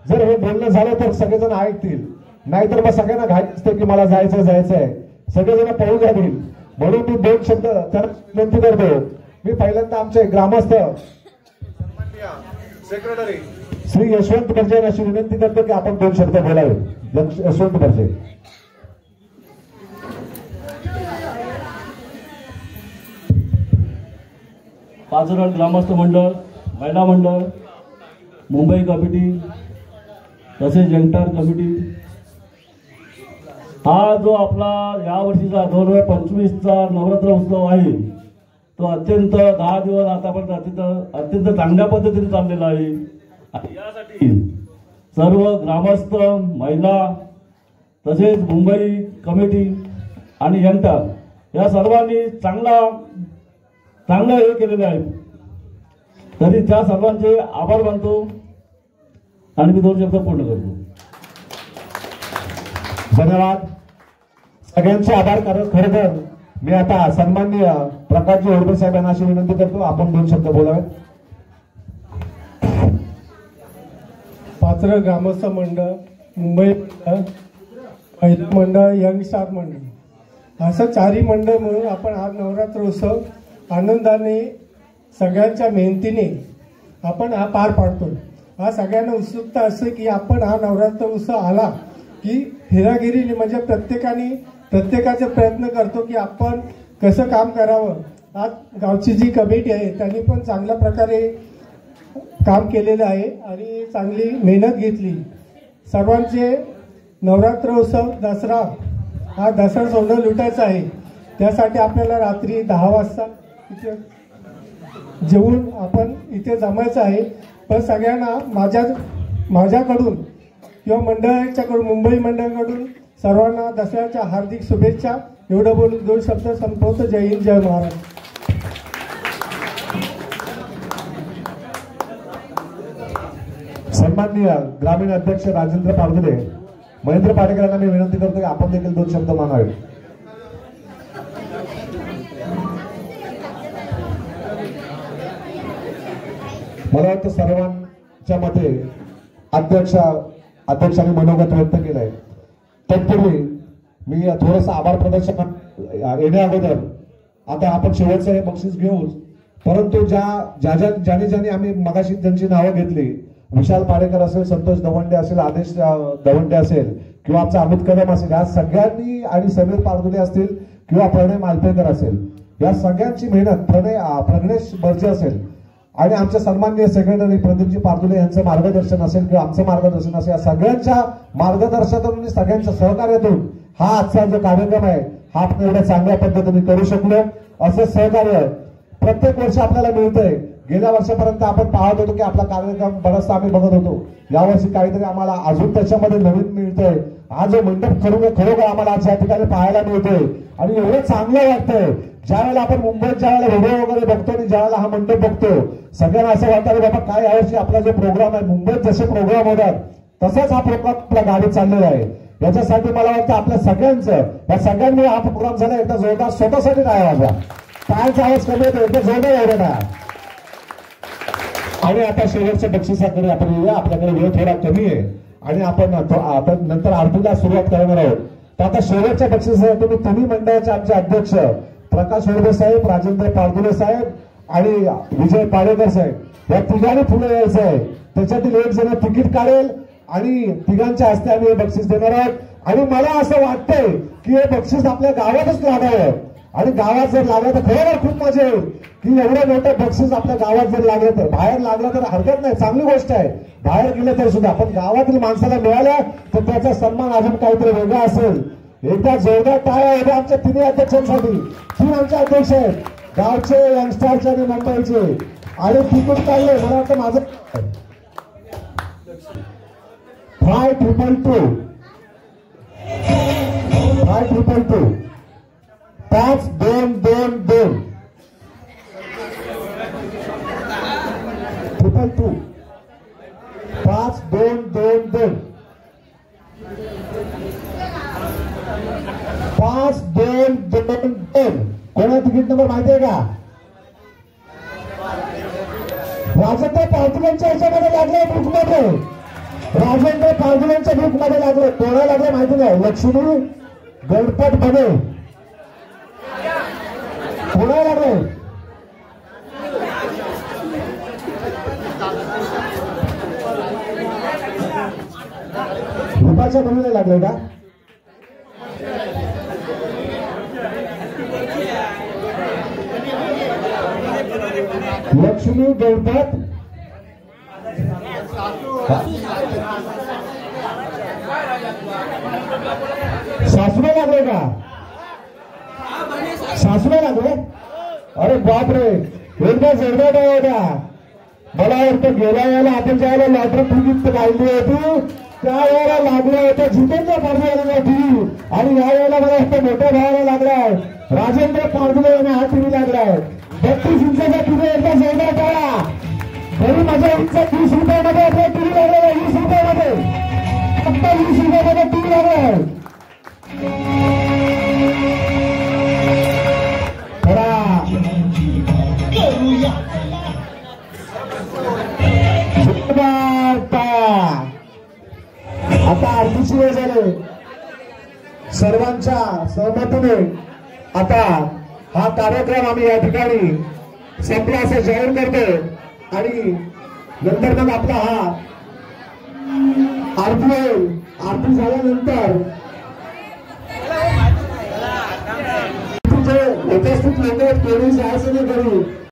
जर हे बोलणं झालं तर सगळेजण ऐकतील. नाहीतर मग सगळ्यांना घाई असते की मला जायचंय सगळेजण पळून जातील. म्हणून मी 2 शब्द त्यांना विनंती करतो. मी पहिल्यांदा आमचे ग्रामस्थ सेक्रेटरी श्री यशवंत बर्जे अशी विनंती करतो की आपण 2 शब्द बोलावे. यशवंत बर्जे. पाचोरा ग्रामस्थ मंडळ महिला मंडळ मुंबई कमिटी तसेच जंगटार कमिटी हा जो आपला यावर्षीचा 2025चा नवरात्र उत्सव आहे तो अत्यंत 10 दिवस आतापर्यंत अत्यंत चांगल्या पद्धतीने चाललेला आहे. आणि यासाठी सर्व ग्रामस्थ, महिला तसेच मुंबई कमिटी आणि जनता या सर्वांनी चांगलं हे केलेले आहे. तरी त्या सर्वांचे आभार मानतो आणि मी 2 शब्द पूर्ण करतो. धन्यवाद. सगळ्यांचे आभार. खरं तर मी आता सन्माननीय प्रकाशजी होडकर साहेबांना अशी विनंती करतो आपण 2 शब्द बोलावेत. पात्र ग्रामस्थ मंडळ, मुंबई मंडळ, महिला मंडळ, यंग स्टार मंडळ असं 4ही मंडळ म्हणून आपण हा नवरात्र उत्सव आनंदाने सगळ्यांच्या मेहनतीने आपण हा पार पाडतो. हा सगळ्यांना उत्सुकता असते की आपण हा नवरात्र उत्सव आला की हेरागिरीने म्हणजे प्रत्येकाचे प्रयत्न करतो की आपण कसं काम करावं. आज गावची जी कमिटी आहे त्यांनी पण चांगल्या प्रकारे काम केलेलं आहे आणि चांगली मेहनत घेतली. सर्वांचे नवरात्र उत्सव दसरा हा दसरा सोनं लुटायचा आहे. त्यासाठी आपल्याला रात्री 10 वाजता इथे जेवून आपण इथे जमायचं आहे. पण सगळ्यांना माझ्याकडून किंवा मंडळाच्याकडून, मुंबई मंडळाकडून सर्वांना दसऱ्याच्या हार्दिक शुभेच्छा. एवढं बोलून 2 शब्द संपवतो. जय हिंद, जय महाराष्ट्र. सन्माननीय ग्रामीण अध्यक्ष राजेंद्र पारदुले, महेंद्र पाटेकरांना मी विनंती करतो की आपण देखील 2 शब्द मानावे. मला वाटतं सर्वांच्या मते अध्यक्षांनी मनोगत व्यक्त केलंय. तत्पूर्वी मी थोडंसं आभार प्रदर्शन येण्या अगोदर आता आपण शेवटचं हे बक्षीस घेऊच, परंतु ज्याने आम्ही मगाशी त्यांची नावं घेतली, विशाल पाडेकर असेल, संतोष दवंडे असेल, आदेश दवंडे असेल किंवा आमचा अमित कदम असेल, या सगळ्यांनी आणि समीर पारदुले असतील किंवा प्रणय मालपेकर असेल, या सगळ्यांची मेहनत, प्रज्ञेश बर्जे असेल आणि आमचे सन्माननीय सेक्रेटरी प्रदीपजी पारदुले यांचं मार्गदर्शन असेल किंवा आमचं मार्गदर्शन असेल, या सगळ्यांच्या मार्गदर्शनातून आणि सगळ्यांच्या सहकार्यातून हा आजचा जो कार्यक्रम आहे हा आपण एवढ्या चांगल्या पद्धतीने करू शकलो. असं सहकार्य प्रत्येक वर्षी आपल्याला मिळतंय. गेल्या वर्षापर्यंत आपण पाहत होतो की आपला कार्यक्रम बराचसा आम्ही बघत होतो. यावर्षी काहीतरी आम्हाला अजून त्याच्यामध्ये नवीन मिळतंय. हा जो मंडप खरोखर आम्हाला आज या ठिकाणी पाहायला मिळतोय आणि एवढं चांगलं वाटतंय. ज्यावेळेला आपण मुंबईत ज्यावेळेला व्हिडिओ वगैरे बघतो आणि ज्यावेळेला हा मंडप बघतो, सगळ्यांना असं वाटतं बाबा काय यावर्षी आपला जो प्रोग्राम आहे, मुंबईत जसे प्रोग्राम होतात तसाच हा प्रोग्राम आपल्या गाडीत चाललेला आहे. याच्यासाठी मला वाटतं आपल्या सगळ्यांचं, या सगळ्यांमुळे हा प्रोग्राम झाला. एकदा जोरदार स्वतःसाठी नाही वाजवा, पायाचा आवाज कमी होतो, एकदा जोरदार एवढं नाही. आणि आता शेवटच्या बक्षिसाकडे आपण येऊया. आपल्याकडे वेळ थोडा कमी आहे आणि आपण आता नंतर आरतीला सुरुवात करणार आहोत. तर आता शेवटच्या बक्षिसासाठी तुम्ही मंडळाचे आमचे अध्यक्ष प्रकाश होडकर साहेब, राजेंद्र पारदुले साहेब आणि विजय पाडेकर साहेब या तिघांनी पुढे यायचं आहे. त्याच्यातील एक जण तिकीट काढेल आणि तिघांच्या हस्ते आम्ही हे बक्षीस देणार आहोत. आणि मला असं वाटतंय की हे बक्षीस आपल्या गावातच लागावं आणि गावात जर लागलं तर खरोखर खूप मजा येईल की एवढं मोठं बक्षीस आपल्या गावात जर लागलं तर. बाहेर लागलं तर हरकत नाही, चांगली गोष्ट आहे. बाहेर गेलं तर सुद्धा पण गावातील माणसाला मिळालं तर त्याचा सन्मान अजून काहीतरी वेगळा असेल. एकदा जोरदार टाळ्या होत्या आमच्या 3 अध्यक्षांसाठी. 3 आमचे अध्यक्ष आहेत, गावचे, यंगस्टरचे आणि मुंबईचे. आणि तिकीट काढले मला वाटतं माझं 5222 5222 5222 5222 5222 5222 कोणा तिकीट नंबर माहिती आहे का? राजेंद्र पारदुलेंच्या ह्याच्यामध्ये लागले बुकमध्ये, राजेंद्र पारदुलेंच्या बुकमध्ये लागले. कोणा लागले माहिती नाही. लक्ष्मी गणपत बने कोणा लागले? रुपाच्या बहिणीला लागले का? लक्ष्मी गणपत सासूला लागले का? सासूला लागले? अरे बापरे, एकदा जोरदार होता. मला वाटतं गेल्या वेळेला आपण ज्यावेळेला लॉटरी तिकीट काढली होती त्या वेळेला लागलं होतं जितेंद्र पारदुले टीव्ही, आणि या वेळेला मला वाटतं मोठ्या भावाला लागलाय राजेंद्र पारदुले यांना हा टीव्ही लागलाय. 32 इंचाचा टीव्ही एकदा जोरदार टाळा. तरी माझ्या इंच 30 रुपयामध्ये आपला टीव्ही लागलेला आहे. 20 रुपयामध्ये, फक्त 20 रुपयामध्ये टीव्ही लागलाय. आता आरतीची वेळ झाली. सर्वांच्या सहमतीने आता हा कार्यक्रम आम्ही या ठिकाणी संपला असं जाहीर करतो आणि नंतर मग आपला हा आरती होईल. आरती झाल्यानंतर उपस्थित लोक कोणी जायचं नाही करू.